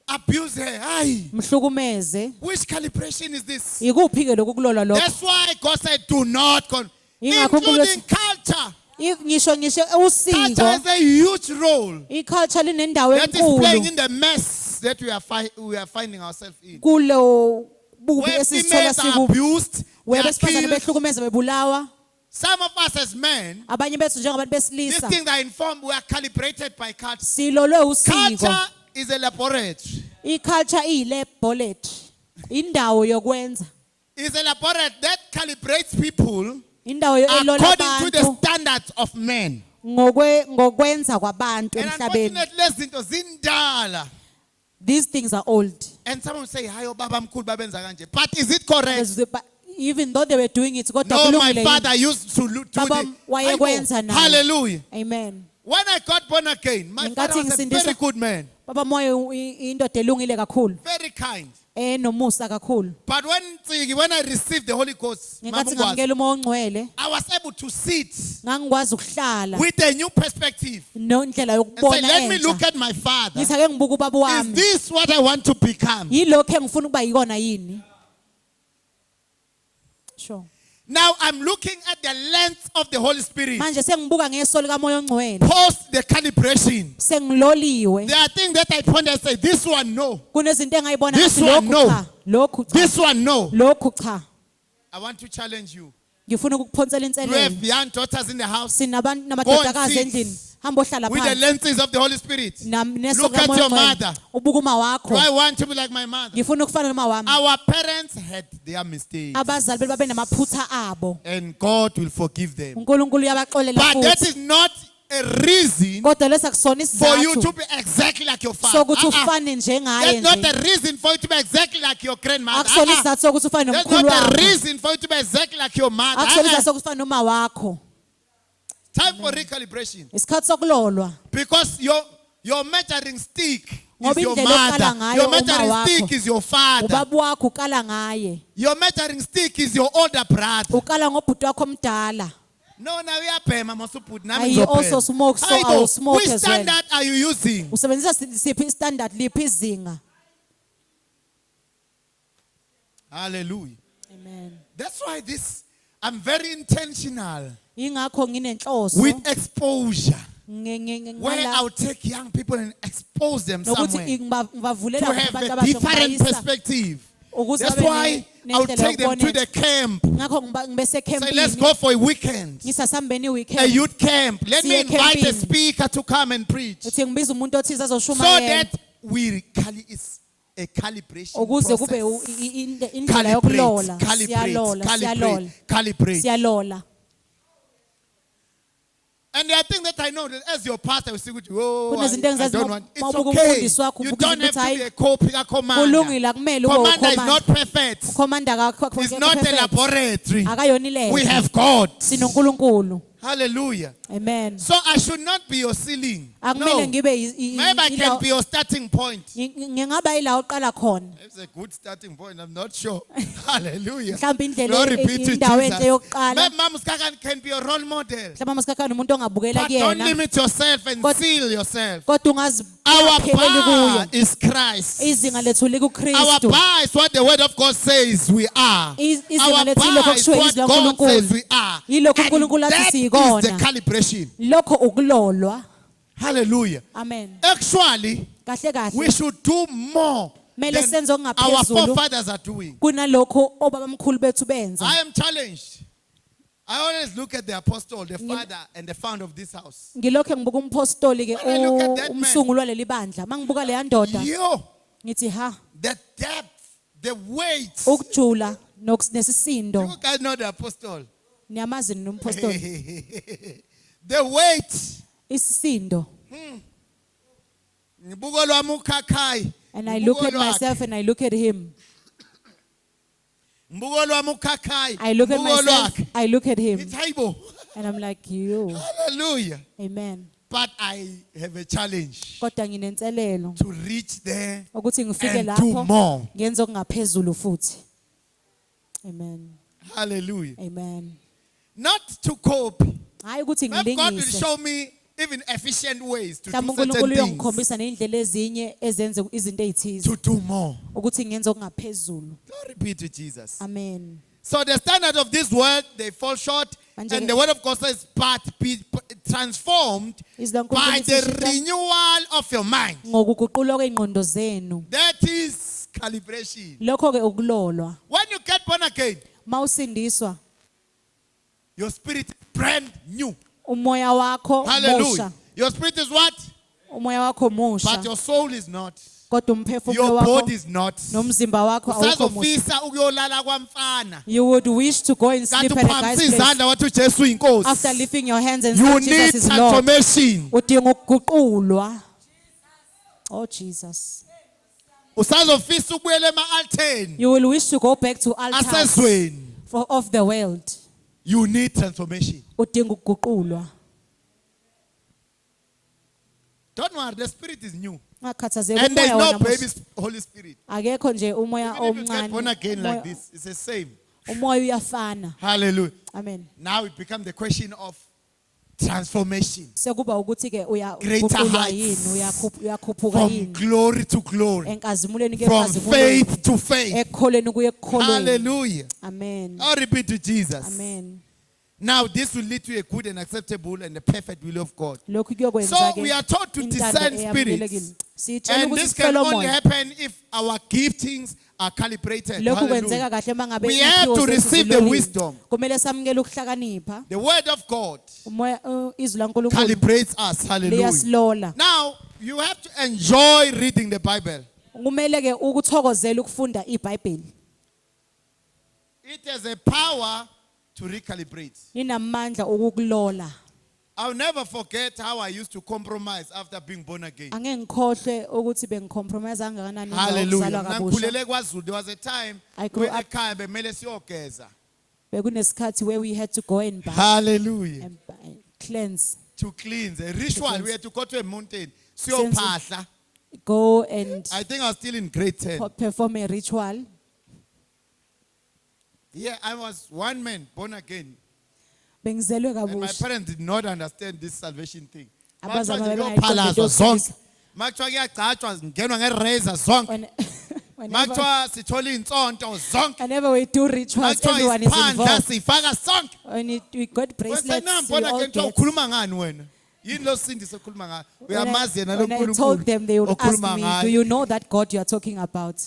abuse her. Aye. Mhlukumeze. Which calibration is this? Ikuphi ke lokhu kulolwa lokho? That's why God said, do not, Ingakho including culture. Ngisho Culture usiko. has a huge role I-culture linendawo that is playing enkulu in the mess that we are finding ourselves in. kulo bubi Where esizithola females are sikubo. abused webesifazane killed. behlukumeza bebulawa. Some of us as men, Abanye bethu njengabantu these besilisa things are informed, we are calibrated by culture. silolwe usiko. Culture is a laboratory. I-culture iyi-laboratory. Indawo yokwenza. It's a laboratory that calibrates people Indawo elola according to the abantu standards of men. ngokwenza kwabantu And emhlabeni. unfortunately, lezi zinto zindala. These things are old. And someone say, hayo baba mkhulu babenza kanje. But is it correct? But even though they were doing it, kodwa No, my kulungile father yini? used to do Baba the wayekwenza naye. Hallelujah. Amen. When I got born again, my Ngenkathi father was a ngisindiswa- very good man. Baba moya indoda elungile kakhulu, Very kind. enomusa kakhulu. But when I received the Holy Ghost, Ngenkathi Mama, ngamukela umoya ongcwele, I was able to sit ngangikwazi ukuhlala with a new perspective nendlela and say, yokubona let me look entsha. at my father. Ngithi ake ngibuke ubaba Is wami. this what I want to become? Yilokho engifuna ukuba yikona yini? Sure. Now I'm looking at the length of the Holy Spirit. Manje sengibuka ngeso likamoya ongcwele. Post the calibration. Sengiloliwe. There are things that I point and say, this one no, Kunezinto engayibona This ngathi one, lokhu no. cha, lokhu cha, this one no. lokhu cha. I want to challenge you. Ngifuna ukukuphonsela You have inselelo. young daughters in the house Sinabantu Go and namadodakazi sit endlini. Hamba ohlala with the phansi. lenses of the Holy Spirit. Neso Look at likamoya your ongcwele. mother. Ubuka uma Do I wakho. want to be like my mother? Ngifuna ukufana noma wami. Our parents had their mistakes Abazali bethu babe namaphutha abo. and God will forgive them. uNkulunkulu uyabaxolela But that futhi. is not a reason Kodwa lesa kusona for you to isizathu be exactly like your father. sokuthi Uh-uh. ufane njengaye That's not nje. a reason for you to be exactly like your grandmother. Akusona Uh-uh. isizathu sokuthi ufane That's nomkhulu not a wakho. reason for you to be exactly like your mother. Akusona Uh-uh. isizathu sokuthi ufane noma wakho. Time for recalibration. Isikhathi sokulolwa. Because your measuring stick is Ngoba your indlela oqala mother. ngayo Your uma measuring wakho. stick is your father. Ubaba wakho ukala ngaye. Your measuring stick is your older brother. Ukala ngobhuti wakho omdala. No, now we are paying Masuput. I also smoke, so I will smoke Which as well. standard are you using? Usebenzisa siphi standard liphi izinga? Hallelujah. Amen. That's why I'm very intentional Ingakho nginenhloso with exposure. Where ngala I'll take young people and expose them nokuthi somewhere ngibavulela to have abantu a abasha different ukubayisa perspective. ukuze That's babe why I'll nendlela take them to yokubona. the camp. Ngakho ngibese Say, let's campini go for a weekend. ngisasambeni A weekend youth camp. Let me Siye invite a campini. speaker to come and preach. uthi ngibiza umuntu othize So azoshumayela that it's a calibration ukuze kube process. indlela yokulola siyalola siyalola Calibrate. siyalola. And there are things that I know that as your pastor, we say, oh, Kunezinto I engizazi don't want. It's mawubuka okay. umfundisi wakho, You ubuka don't have ukuthi to be hayi, a co-picker commander. kulungile akumele ube Commander is ukhomanda. not perfect. Ukhomanda akho It's not a laboratory. akayona We ilele. have God. Sinonkulunkulu. Hallelujah. Amen. So I should not be your ceiling. No. Akumele ngibe Maybe I can be your starting point. ngingaba ila oqala khona. It's a good starting point. I'm not sure. Hallelujah. Mhlawumbe indlela Glory be to indawo enhle Jesus. yokuqala. Maybe Mama Skakan can be your role model. Mhlawumbe masikhakhana umuntu ongabukela But don't kuyena. limit yourself and Kodwa- seal yourself. Kodwa ungazi Our pheleli bar kuyo. is Christ. Izinga lethu Our likuKristu. bar is what the word of God says we are. Izinga Our lethu bar yilokho is okushiwo what izwi God says likaNkulunkulu. we are. Yilokho And uNkulunkulu athi that is siyikona. the calibration. Lokho ukulolwa. Hallelujah. Amen. Actually, Kahle we kahle. should do more Kumele than senze our okungaphezulu forefathers are doing. kunalokho obabamkhulu bethu benza. I am challenged. I always look at the apostle, the father, and the founder of this house. Ngilokho ngibuka umpostoli ke When I look at that man- umsunguli waleli bandla. Mangibuka leya ndoda Yo, ngithi ha the depth, the weight. ukujula nesisindo. You guys know the apostle. Niyamazi nompostoli. The weight. Isisindo. Ngibuka lwami ukhakhai. And I look at Ngibuka lwakhe. myself and I look at him. Ngibuka lwami ukhakhai. I look at Ngibuka myself. lwakhe. I look at him. It's hayibo. And I'm like, you. Hallelujah. Amen. But I have a challenge Kodwa nginenselelo to reach there ukuthi ngifike and do lapho more. ngenze okungaphezulu futhi. Amen. Hallelujah. Amen. Not to cope. Hayi ukuthi Maybe God will ngilingise. show me even efficient ways to do Mhlawumbe certain uNkulunkulu things. uyongikhombisa neindlela ezinye ezenze izinto ezithize To do more. ukuthi ngenze okungaphezulu. Glory be to Jesus. Amen. So the standard of this world, they fall short. Manje- And the word of God says, but be transformed Izwi laNkulunkulu by lithi the shita renewal of your mind. ngokuguqulwa kweingqondo zenu. That is calibration. Lokho ke ukulolwa. When you get born again, Mawusindiswa, your spirit is brand new. umoya wakho Hallelujah. musha. Your spirit is what? Umoya wakho musha. But your soul is not. Kodwa umphefumulo Your wakho body is not. nomzimba wakho awukho musha. Usazofisa ukuyolala kwamfana. You would wish to go and Kanti sleep at a guy's uphakamisa place. izandla wathi uJesu inkosi. After lifting your hands and You saying need Jesus is Lord. transformation. Udinga ukuguqulwa. Oh Jesus. Usazofisa ukubuyela ema-altareni You will wish to go back to altars asezweni. of the world. You need transformation. Udinga ukuguqulwa. Don't worry, the spirit is new. Ungakhathazeki, And there is umoya no wona musha. baby Holy Spirit. Akekho nje umoya Even if you get born omncane. again like Umoya- this, it's the same. Umoya uyafana. Hallelujah. Amen. Now it becomes the question of transformation. Sekuba ukuthi ke Greater uyaguqulwa heights. yini, uyakhuphuka From yini. glory to glory. Enkazimulweni ke From enkazimulweni. faith to faith. Ekukholweni kuye ekukholweni. Hallelujah. Amen. I'll repeat to Jesus. Amen. Now this will lead to a good and acceptable and the perfect will of God. Lokhu kuyokwenza So ke we are taught to intando discern eyamukelekile. spirits. Sitshela And ukuthi this can only Solomon happen if our giftings are calibrated. lokhu Hallelujah. kwenzeka kahle mangabe We have impilo to zethu receive the zilolile. wisdom. Kumele samukele ukuhlakanipha. The word of God Umoya izwi laNkulunkulu calibrates us. Hallelujah. liyasilola. Now, you have to enjoy reading the Bible. Kumele ke ukuthokozela ukufunda iBhayibheli. It has a power to recalibrate. Linamandla ukukulola. I'll never forget how I used to compromise after being born again. Angeke ngikhohle ukuthi bengicompromise kangakanani Hallelujah. ngokuzalwa kabusha. Nangikhulele KwaZulu, there was a time I grew where up- ekhaya bemele siyogeza. Bekunesikhathi where we had to go and bath Hallelujah. and cleanse, To cleanse. A ritual. cleanse. We had to go to a mountain. Siyophahla. go and I think I was still in grade 10. perform a ritual. Yeah, I was one man born again. Bengizelwe And my kabusha. parents did not understand this salvation thing. Abazali Makuthiwa nje bami kuyophalazwa bengayithandi zonke. Makuthiwa kuyagcatshwa ngenwa ngerazor zonke. Whenever, Makuthiwa sithola insonto zonke. whenever we do rituals, Makuthiwa everyone is isiphanda involved. sifaka sonke. When we got bracelets, Wena we mbona all ke kuthiwa get. ukhuluma ngani wena? Yini lo sindise okhuluma ngayo? Uyamazi yena lo When I told them, they would ask okhuluma me, do ngayo. you know that God you are talking about?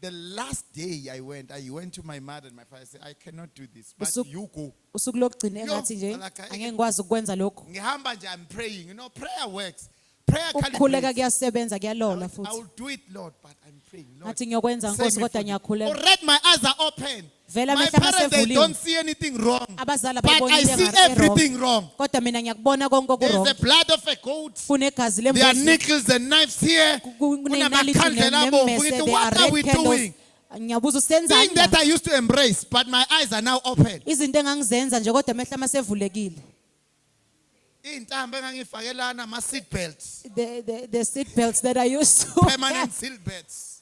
The last day I went to my mother and my father. I said, I cannot do this, but Usuku- you go. Usuku lokugcina Yo, engathi nje like I- angeke ngikwazi ukwenza lokho. Ngihamba nje, I'm praying. You know, prayer works. Prayer Ukukhuleka calibrates. kuyasebenza kuyalola I futhi. will do it, Lord, but I'm praying. Lord, Ngathi ngiyokwenza save Nkosi me kodwa from it. ngiyakhuleka. Already my eyes are open. Vele My amehlo parents, they asevuliwe. don't see anything wrong. Abazali But ababona I into see engari- everything wrong. Kodwa mina ngiyakubona konke There's okurong. the blood of a goat. Kunegazi There are lembuzi. nickels and knives here. Kunenalithi Kunamakhandlela abomvu. nemmese, Ngithi, there what are are we red candles. doing? Ngiyabuza Thing that usenzani? I used to embrace, but my eyes are now open. Izinto engangizenza nje kodwa amehlo amasevulekile. Iy'ntambo engangifakelana, ama-seat belts. The seat belts that I used to Permanent wear. seat belts.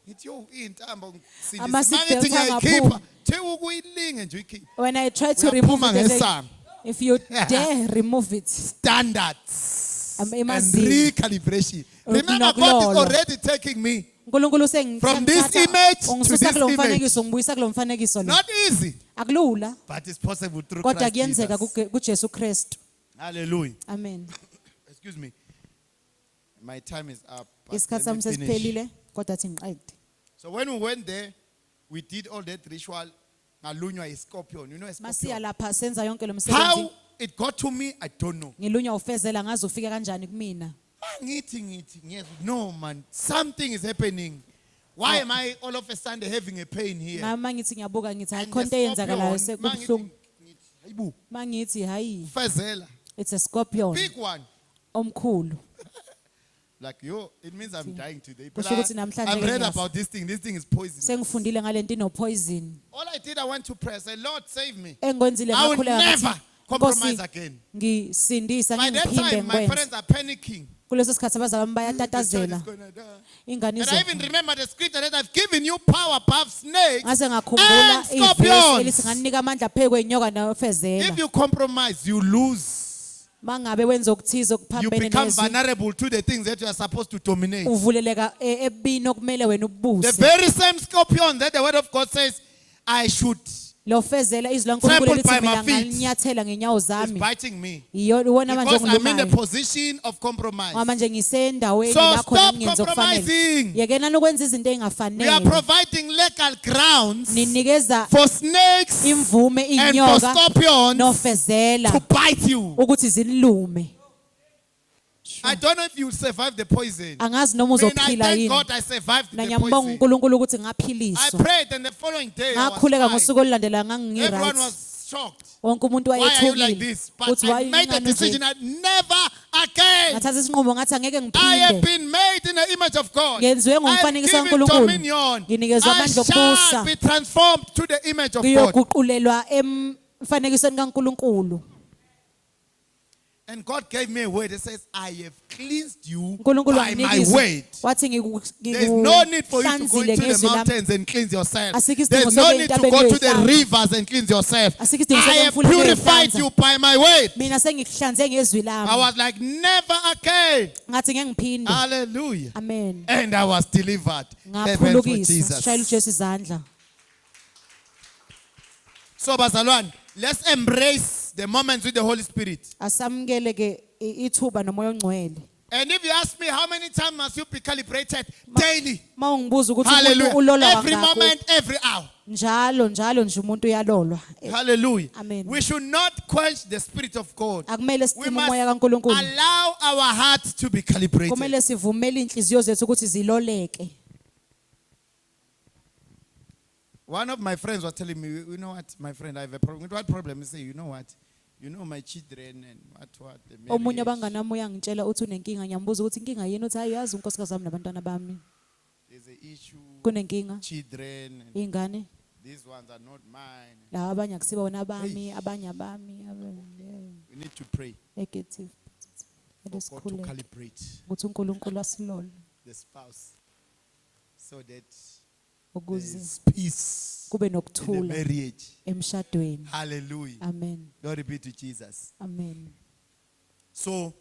Ngithi yo iy'ntambo Ama-seat mangithi belts ngiyayikhipha angaphumi. thiwa ukuyilinge nje uyikhiphe. When I try to remove Uyaphuma it, they say, ngesango. if you dare remove it, Standards and emazini. recalibration. Remember, God is Nokulolwa. already taking me. uNkulunkulu From this image to ungisusa this kulo image. mfanekiso ngibuyisa kulo mfanekiso lo. Not easy, Akulula but it's possible through kodwa Christ kuyenzeka Jesus. kuJesu Kristu. Hallelujah. Amen. Excuse me. My time is up. but Isikhathi let me sami finish. sesiphelile kodwa athi ngiqede. So when we went there, we did all that ritual. Ngalunywa iscorpion. You know a Masiya scorpion? lapha senza yonke lo msebenzi. How it got to me, I don't know. Ngilunywa ufezela ngaze ufika kanjani kumina. Ngithi, yes, no man, something is happening. Why am I all of a sudden having a pain here? Ngama ngithi ngiyabuka ngithi And ayikhonto the eyenzakalayo scorpion, sekubuhlungu. hayibo, Mangithi hayi, fezela, it's a scorpion big one. omkhulu. Like yo, it means I'm dying today. Kusho But ukuthi namhlanje I've read ngiyafa. about this thing. This thing is poison. Sengifundile ngalento ino poison. All I did, I went to pray. I said, Lord, save me. Engikwenzile I will ngakhuleka never ngathi compromise Nkosi again. ngisindisa By that ngiphinde time, my ngikwenze. parents are panicking. Kuleso sikhathi abazali bami The child is bayatatazela. gonna die. Ingane And I even izo. remember the scripture that I've given you power above snakes Ngase ngakhumbula and ivesi scorpions. elithi nganika amandla phezu kwenyoka nofezela. If you compromise, you lose. Mangabe wenza okuthize You okuphambene become nezwi, vulnerable to the things that you are supposed to dominate. uvuleleka ebini okumele wena The ubuse. very same scorpion that the word of God says, I should lo fezela izwi laNkulunkulu Trampled lithi by my mina feet. ngalinyathela ngenyawo It's zami biting me. iwona manje Because I'm in a ongulumayo position of compromise. ngoba manje ngisendaweni So la khona stop ngingenza okufanele compromising. yekenani ukwenza izinto We are ezingafanele providing legal grounds ninikeza for snakes imvume and for inyoka scorpions nofezela to bite you. ukuthi zinilume I don't know if you will survive the poison. angazi noma I uzophila thank yini God I survived mina the ngiyambonga poison. uNkulunkulu ukuthi I ngaphiliswa prayed and the following day I ngakhuleka was ngosuku fine. olulandela Everyone ngangingiright was shocked. wonke umuntu Why are you like wayethukile this? But ukuthi I made a decision that never again. ngathatha isinqumo ngathi angeke I have ngiphinde been made in the image of God. ngenziwe I am ngomfanekiso given kaNkulunkulu dominion. nginikezwa I amandla shall okubusa be transformed to the image of God. ngiyoguqulelwa emfanekisweni kaNkulunkulu And God gave me a word. It says, I have cleansed you uNkulunkulu by my wanginikisa word. wathi There's no need for you to go ngikuhlanzile into the ngezwi lami mountains and cleanse yourself. Asikho isidingo There's no sokuya need to entabeni go to the uyoyihlanza. rivers and cleanse yourself. Asikho isidingo I sokuya have emfuleni purified uyoyihlanza. you by my word. mina sengikuhlanze ngezwi I lami was like, never again. ngathi ngeke ngiphinde Hallelujah. amen And I was delivered. Heaven for ngaphulukiswa shayela Jesus. uJesu izandla So, Bazalwan, let's embrace the moments with the Holy Spirit. asamukele ke ithuba nomoya ongcwele And if you ask me how many times must you be calibrated daily? mawungibuza ukuthi umuntu Hallelujah. ulolwa Every kangako moment, every hour. njalo nje umuntu uyalolwa Hallelujah. Amen. We should not quench the Spirit of God. akumele We sicime must umoya kaNkulunkulu allow our hearts to be calibrated. kumele sivumele inhliziyo zethu ukuthi ziloleke One of my friends was telling me, you know what, my friend, I have a problem. What problem? He said, you know what? You know my children and what, the omunye marriage. abanganami uyangitshela uthi unenkinga ngiyambuza ukuthi inkinga yini uthi hayi yazi unkosikazi wami nabantwana bami There's an issue, kunenkinga children, and ingane these ones are not mine. laba abanye akusiba bona abami abanye abami We need to pray negative for God to esikhule calibrate ukuthi uNkulunkulu asilole the spouse so that there ukuze is peace kube in the nokuthula marriage. emshadweni Hallelujah. amen Glory be to Jesus. amen So,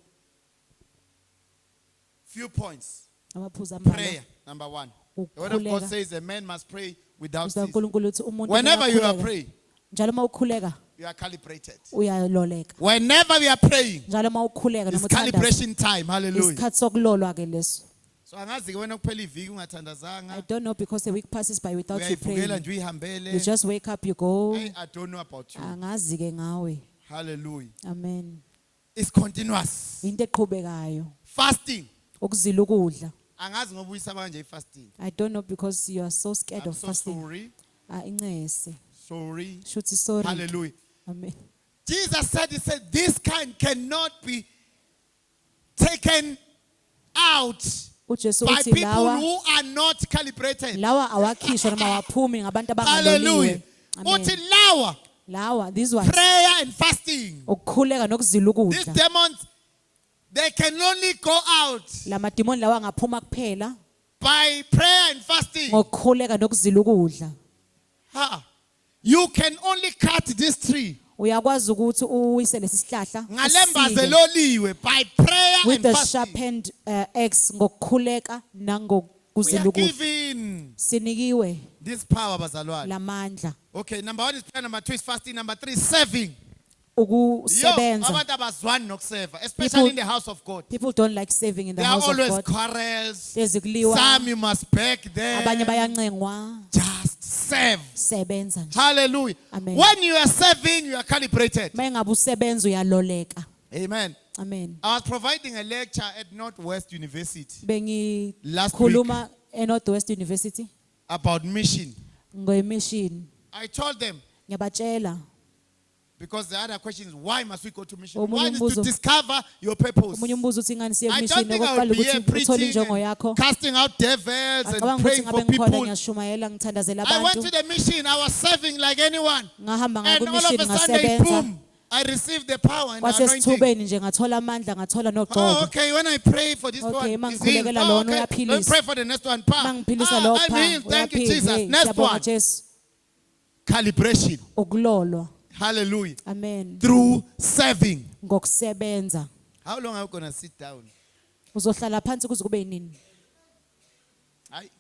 few points. amaphuzu ambalwa Prayer, number one. The word of God ukukhuleka says a man must pray without uza ceasing. uNkulunkulu uthi umuntu Whenever you are makakhuleka, praying, njalo mawukhuleka you are calibrated. uyaloleka Whenever we are praying, njalo mawukhuleka it's noma uthandaza calibration time. Hallelujah. isikhathi sokulolwa ke leso So angazi ke wena kuphela iviki I ungathandazanga. don't know because the week passes by without you Uyayivukela praying nje uyihambele. you just wake up you go Hey, I don't know about you. angazi ke ngawe Hallelujah. amen It's continuous. into eqhubekayo Fasting. ukuzila ukudla Angazi ngoba uyisaba kanje ifasting. I don't know because you are so scared I'm of so fasting sorry. incese Sorry. shuthi sorry Hallelujah. amen Jesus said, he said, this kind cannot be taken out uJesu by uthi people lawa who are not calibrated. lawa awakhishwa noma awaphumi ngabantu Hallelujah. abangaloliwe Uthi amen lawa, lawa these ones prayer and fasting. ukukhuleka nokuzila These ukudla demons, they can only go out lamadimoni lawa angaphuma kuphela by prayer and fasting. ngokukhuleka nokuzila ukudla Ha. You can only cut this tree. uyakwazi ukuthi uwise lesihlahla Ngalembaze usike loliwe by prayer with and the fasting. sharpened axe ngokukhuleka We nangokuzila are ukudla given sinikiwe this power, bazalwane. lamandla Okay, number one is prayer, number two is fasting, number three is serving. ukusebenza Abantu abazwani nokuseva, especially in the house of God. people don't like saving in the There are house of always God quarrels. ezikuliwa Some you must beg abanye them. bayancengwa Just serve. sebenza nje Hallelujah. Amen. When you are serving, you are calibrated. mayengabe usebenza uyaloleka Amen. amen I was providing a lecture at Northwest University Last bengikhuluma eNorthwest University about mission. ngemission I told them, ngiyabatshela because the other question is, why must we go to mission? Omunye Why is to umbuzo. discover your purpose? omunye umbuzo uthi ngani siye I emission don't think I okokuqala would be here ukuthi uthole preaching injongo yakho and casting out devils and acabanga ukuthi praying for ngabe ngikhona people. ngiyashumayela ngithandazela I went abantu to the mission. I was serving like anyone. ngahamba And all of ngakumission a sudden, ngasebenza boom, I received the power and the kwase anointing. sithubeni nje ngathola amandla ngathola Oh, nogqoko okay. When I pray for this Okay, one, he's mangikhulekela healed. lona, Oh, okay. Let me uyaphilisa. pray for the next one. Pa. mangiphilisa lo I'm pha healed. Thank you, uyaphila. Jesus. Hey, Next siyabonga one. Jesu Calibration. ukulolwa Hallelujah. amen Through serving. ngokusebenza How long are we going to sit down? uzohlala phansi kuze kube yinini Aye.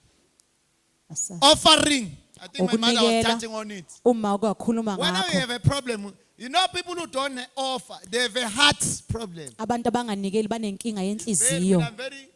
Asa. Offering. I think my mother was Ukunikela. touching on it. Uma ukwakhuluma Whenever you ngakho have a problem, you know people who don't offer, they have a heart problem. abantu abanganikeli banenkinga Very, yenhliziyo. very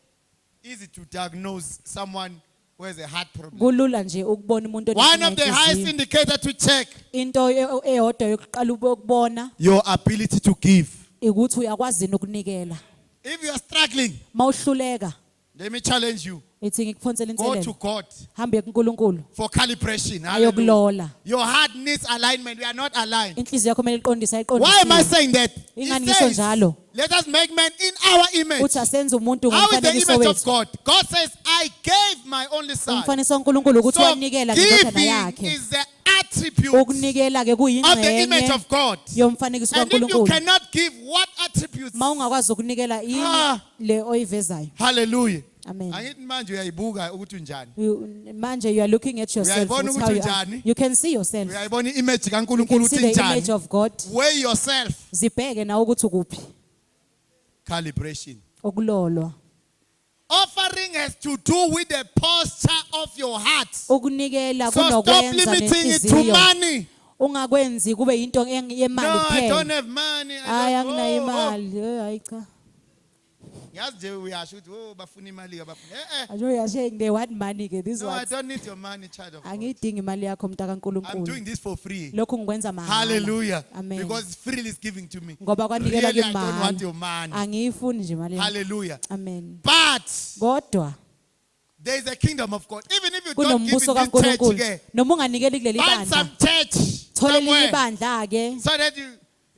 easy to diagnose someone who has a heart problem. Kulula nje ukubona umuntu One onenkinga of the highest yenhliziyo. indicator to check Into eyodwa yokuqala ukubona your ability to give. ukuthi uyakwazi yini ukunikela. If you are struggling, Mawuhluleka let me challenge you. ethi ngikuphonsela Go to inselelo. God Hambe kuNkulunkulu for calibration. Hallelujah. ayokulola. Your heart needs alignment. We are not aligned. Inhliziyo yakho kumele iqondise Why am I ayiqondise. saying that? He Ingani ngisho says, njalo? let us make man in our image. Uthi asenze umuntu How is the ngomfanekiso image of wethu. God? God says, I gave my only son. Umfanekiso kaNkulunkulu ukuthi So wanikela ngendodana giving yakhe. is the attribute Ukunikela ke of the image kuyingxenye of God. yomfanekiso And if you kaNkulunkulu. cannot give, what attributes? Mawungakwazi ukunikela Ah. yini le oyivezayo. Hallelujah. Amen. Angithi manje uyayibuka ukuthi unjani. Manje you are looking at yourself. Uyayibona with how ukuthi you are. unjani? You can see yourself. Uyayibona i-image You kaNkulunkulu can see ukuthi the image njani. of God. Weigh yourself. Zibheke na ukuthi ukuphi. Calibration. Ukulolwa. Offering has to do with the posture of your heart. Ukunikela So stop kunokwenza limiting it to nenhliziyo. money. Ungakwenzi kube into yemali No, I don't kuphela. have money. Hayi I don't, anginayo oh, oh. imali. Hayi cha. Yazi nje uyasho ukuthi oh bafuna imali ke bafuna. Ajo yasheng they want money ke this No, I one. don't need your money, child of God. Angidingi imali yakho mntaka I'm kaNkulunkulu. doing this for free. Lokhu ngikwenza mahala. Hallelujah. Amen. Because freely is giving to me. Ngoba kwanikela Really, I don't want kimali. your money. Angiyifuni nje imali yakho. Hallelujah. Amen. But Kodwa there is a kingdom of God. Even if you don't give kunombuso in this church, kaNkulunkulu. again, Noma unganikeli kuleli find some bandla. church Thola elinye somewhere. ibandla ke. So that you,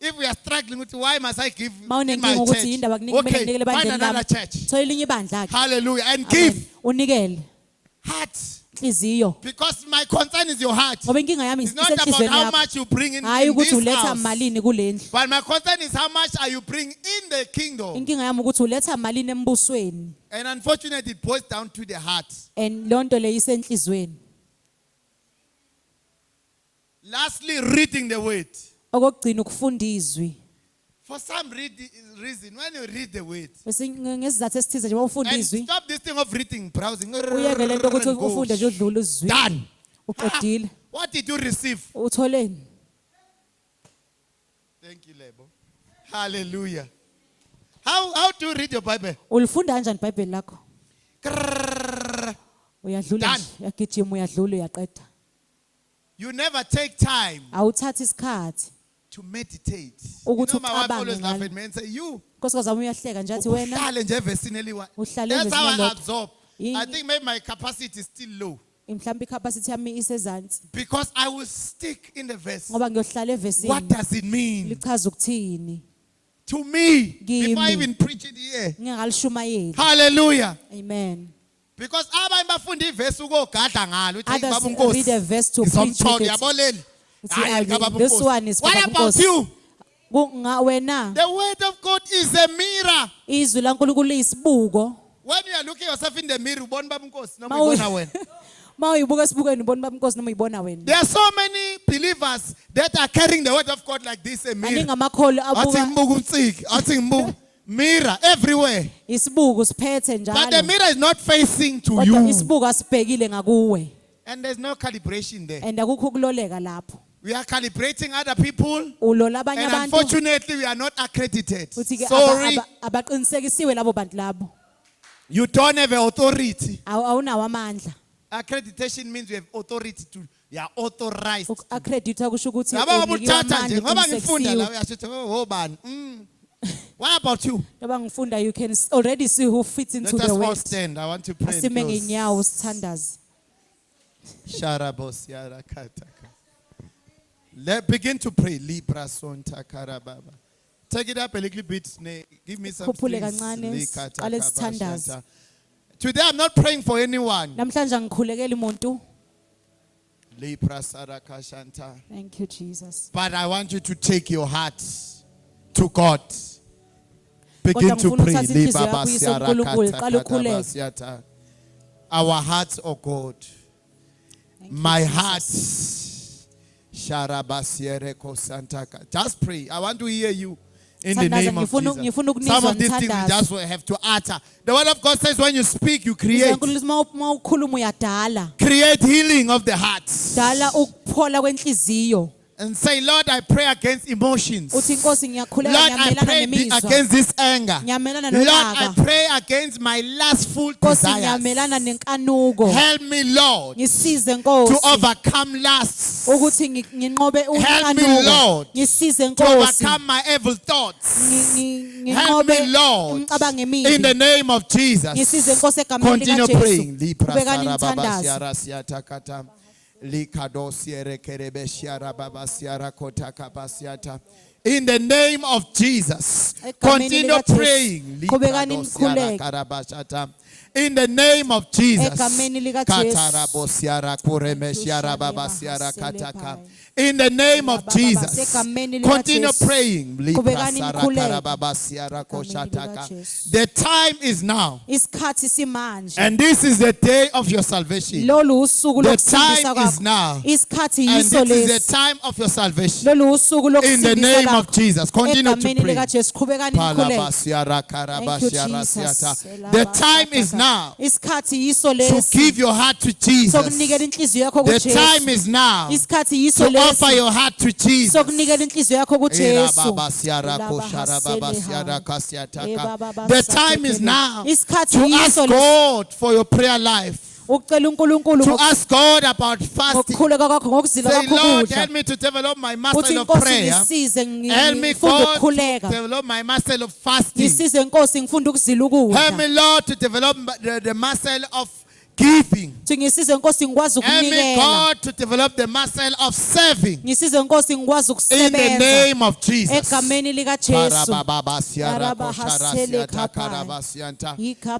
if we are struggling with why must I give in my Mawunenkinga ukuthi church? yindaba kunikela kumele Okay, nginikele find ebandleni another lami. church. Thola elinye ibandla ke. Hallelujah. And Amen. give Unikele. heart. Inhliziyo. Because my concern is your heart. Ngoba inkinga yami It's not about isenhlizweni how yakho. much you bring in Hayi ukuthi this uletha house. malini kulendlu. But my concern is how much are you bring in the kingdom. Inkinga yami ukuthi uletha malini embusweni. And unfortunately, it boils down to the heart. And lonto le isenhlizweni. Lastly, reading the word. Okugcina ukufunda izwi. For some reason, when you read the word, Bese ngesizathu esithize nje mawufunda and izwi, stop this thing of reading, browsing. uyeke lento ukuthi Go. ufunde nje udlule izwi. Done. Uqedile. What did you receive? Utholeni? Thank you, Lebo. Hallelujah. How do you read your Bible? Ulifunda kanjani iBhayibheli lakho? Krrrr. Uyadlula Done. nje, uyagijima uyadlula uyaqeda. You never take time Awuthathi isikhathi. to meditate. You Ukuthi know, my wife ucabange always laugh ngalo. at me and say, you, Nkosikazi wami uyahleka nje athi wena uhlale nje evesini eliwa. Uhlale That's how evesini I elilodwa. absorb. I think maybe my capacity is still low. mhlawumbe icapacity yami isezantsi Because I will stick in the verse. ngoba ngiyohlala What evesini does it mean lichaza ukuthini to me Kimi. before I even preach it here? ngingalishumayeli. Hallelujah. Amen. Because abanye bafunda ivesi ukogadla ngalo uthi Others baba uNkosi read a verse to ngizomthola preach with it. uyabolela. Uthi, Hayi, "Ah, kababa this uNkosi." one is for What Baba about uNkosi. you? Wena The word of God is a mirror. izwi laNkulunkulu liyisibuko. When you are looking yourself in the mirror, ubona baba uNkosi noma Mawu- ubona wena. Mawuyibuka esibukweni ubona baba uNkosi noma uyibona wena. There are so many believers that are carrying the word of God like this, a mirror. Maningi amakholo Athi abuka ngibuka umtsiki, athi ngibuka mirror everywhere. isibuko siphethe But the njalo. mirror is not facing to Kodwa you. isibuko asibhekile ngakuwe. And there's no calibration there. And akukho kuloleka lapho. We are calibrating other people. Ulola abanye And abantu. unfortunately, we are not accredited. Uthi ke Sorry, abaqinisekisiwe labo bantu labo. you don't have authority. Awunawo amandla. Accreditation means you have authority to, you are authorized. Uku-accredita kusho ukuthi Yabo ngoba unikiwe uthatha nje amandla, ngoba ngifunda la uqinisekisiwe. uyasho oh bani. What about you? Ngoba ngifunda you can already see who fits into Let us the all word. stand. I want to pray. and Asime close. ngenyawo sithandaze. Sharabos yarakataka. Let begin to pray. Libra sonta karababa. Take it up a little bit. Give me some Khuphule strings. kancane, Likata siqale sithandaze. kabashata. Today I'm not praying for anyone. Namhlanje angikhulekeli umuntu. Libra sarakashanta. Thank you Jesus. But I want you to take your heart to God. Begin Kodwa to ngifuna pray. uthathe inhliziyo Libaba yakho uyise kuNkulunkulu, qala siarakata ukhuleke. kabasiata. Our hearts, oh God. Thank you, My Jesus. heart. Sharabasiereko santaka. Just pray. I want to hear you. In the Thandaza, name of ngifuna Jesus. ukunizwa Some of these things we ngithandaza. just have to utter. The word of God says when you speak, you create. Uma ukhuluma uyadala. Create healing of the heart. Dala ukuphola kwenhliziyo. And say, Lord, I pray against emotions. Uthi Nkosi ngiyakhuleka Lord, I ngiyamelana pray nemizwa. against this anger. Ngiyamelana Lord, nolaka. I pray against my lustful Nkosi desires. ngiyamelana nenkanuko. Help me, Lord, Ngisize to Nkosi overcome lusts, ukuthi nginqobe Help me, unkanuko. Lord, Ngisize to Nkosi. overcome my evil thoughts. Help Nginqobe me, Lord, imicabango in emibi. the name of Jesus. Ngisize Nkosi egameni Continue likaJesu. praying. Qhubekani nithandaze. In the name of Jesus, continue praying. In the name of Jesus. Egameni likaJesu. In the name of Jesus, Egameni continue likaJesu. praying. Qhubekani nikhuleke. The time is now, Isikhathi simanje. and this is the day of your salvation. Lolu usuku The lokusindisa time is kwakho. now, Isikhathi and yiso this is lesi. the time of your salvation. Lolu usuku In the lokusindisa name of lakho. Jesus, continue to Egameni pray. likaJesu qhubekani nikhuleke. Thank you, Jesus. The time is now Isikhathi yiso to lesi. give your heart to Jesus. Sokunikela inhliziyo yakho The kuJesu. time is now Isikhathi yiso to offer lesi. your heart to Jesus. Sokunikela inhliziyo yakho kuJesu. The time is now Isikhathi to ask yiso lesi. God for your prayer life. Ukucela uNkulunkulu To ask God about fasting. ngokukhuleka kwakho ngokuzila Say, kwakho Lord, ukudla. help me to develop my Uthi muscle of Nkosi prayer. ngisize Help me, ngifunde God, to ukukhuleka. develop my muscle of fasting. Ngisize Nkosi ngifunde ukuzila Help me, ukudla. Lord, to develop the muscle of giving. Uthi ngisize Nkosi ngikwazi Help me, ukunikela. God, to develop the muscle of serving. Ngisize Nkosi ngikwazi In the ukusebenza. name of Jesus. Egameni likaJesu.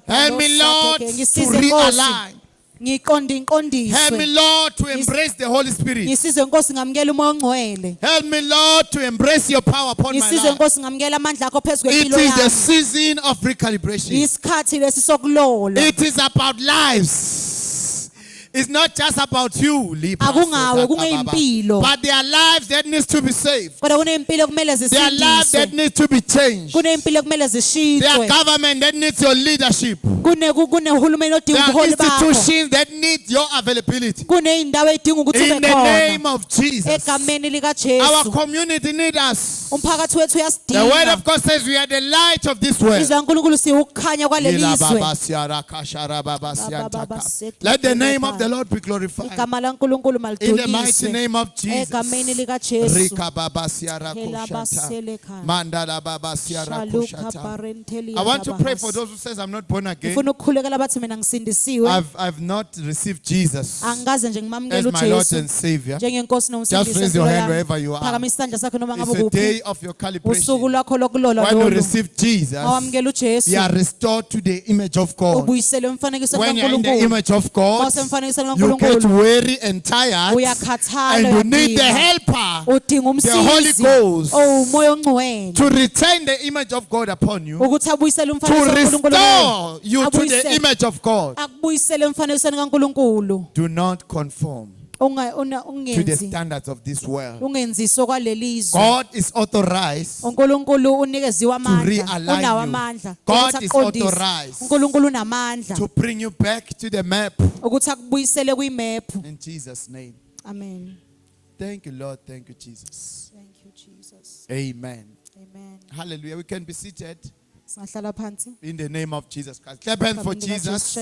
Help me, Lord, to Ngisize Nkosi. realign. Ngiqonde Help me, inqondiswe. Lord, to embrace the Holy Spirit. Ngisize Nkosi ngamukela umoya ongcwele. Help me, Lord, to embrace your power upon my Ngisize life. Nkosi ngamukela amandla akho phezu It kwempilo is the yami. season of recalibration. Isikhathi lesi sokulola. It is about lives. It's not just about you, Akungawe, kungeyimpilo. but there are lives that needs to be saved. Kodwa kuney'mpilo kumele There are lives that zisindiswe. need to be changed. Kuney'mpilo kumele There are zishintshwe. government that needs your leadership. Kunehulumeni There odinga are ubuholi bakho. institutions that need your availability. Kuney'ndawo ey'dinga ukuthi In ube the name khona. of Jesus. Egameni Our likaJesu. community needs us. Umphakathi wethu The word uyasidinga. of God says we are the light of this world. Izwi laNkulunkulu siwukukhanya kwaleli zwe. Let the name of the Lord be glorified. Igama laNkulunkulu In the mighty malidunyiswe. name of Jesus. Egameni likaJesu. Rika baba siara koshata. Mandala baba siara koshata. I want to pray for those who says I'm not born again. Ngifuna ukukhulekela abathi mina ngisindisiwe. I've not received Jesus Angikaze nje as ngimamukele my Lord uJesu and Savior. njengenkosi nomsindisi. Just raise your hand wherever you are. Phakamisa isandla sakho noma It's ngabe a kuphi. day of your Usuku calibration. lakho lokulola When you lolu. receive Jesus, Awamukela uJesu. you are restored to the image of God. Ubuyisele umfanekiso When you're in the kaNkulunkulu. image of God, Mawusemfanekisweni you get kaNkulunkulu. weary and tired, Uyakhathala, and you need the uyadinwa. helper Udinga the Holy umsizi. Ghost Umoya ongcwele. to retain the image of God upon you, Ukuthi abuyisele to umfanekiso kaNkulunkulu. restore you to the Abuyisele. image of God. Akubuyisele umfanekisweni kaNkulunkulu. Do not conform to the Ungenzi. standards of this world. Ungenziswa kwaleli zwe. God is authorized uNkulunkulu unikeziwe amandla. realign Unawo you. amandla. God ukuthi is aqondise. authorized uNkulunkulu unamandla to bring you back to the map ukuthi akubuyisele kwimephu. in Jesus' name. Amen. Thank you, Lord. Thank you, Jesus. Thank you Jesus. Amen. Amen. Hallelujah. We can be seated Singahlala phansi. in the name of Jesus Christ. Clap hands for Egameni likaJesu. Jesus.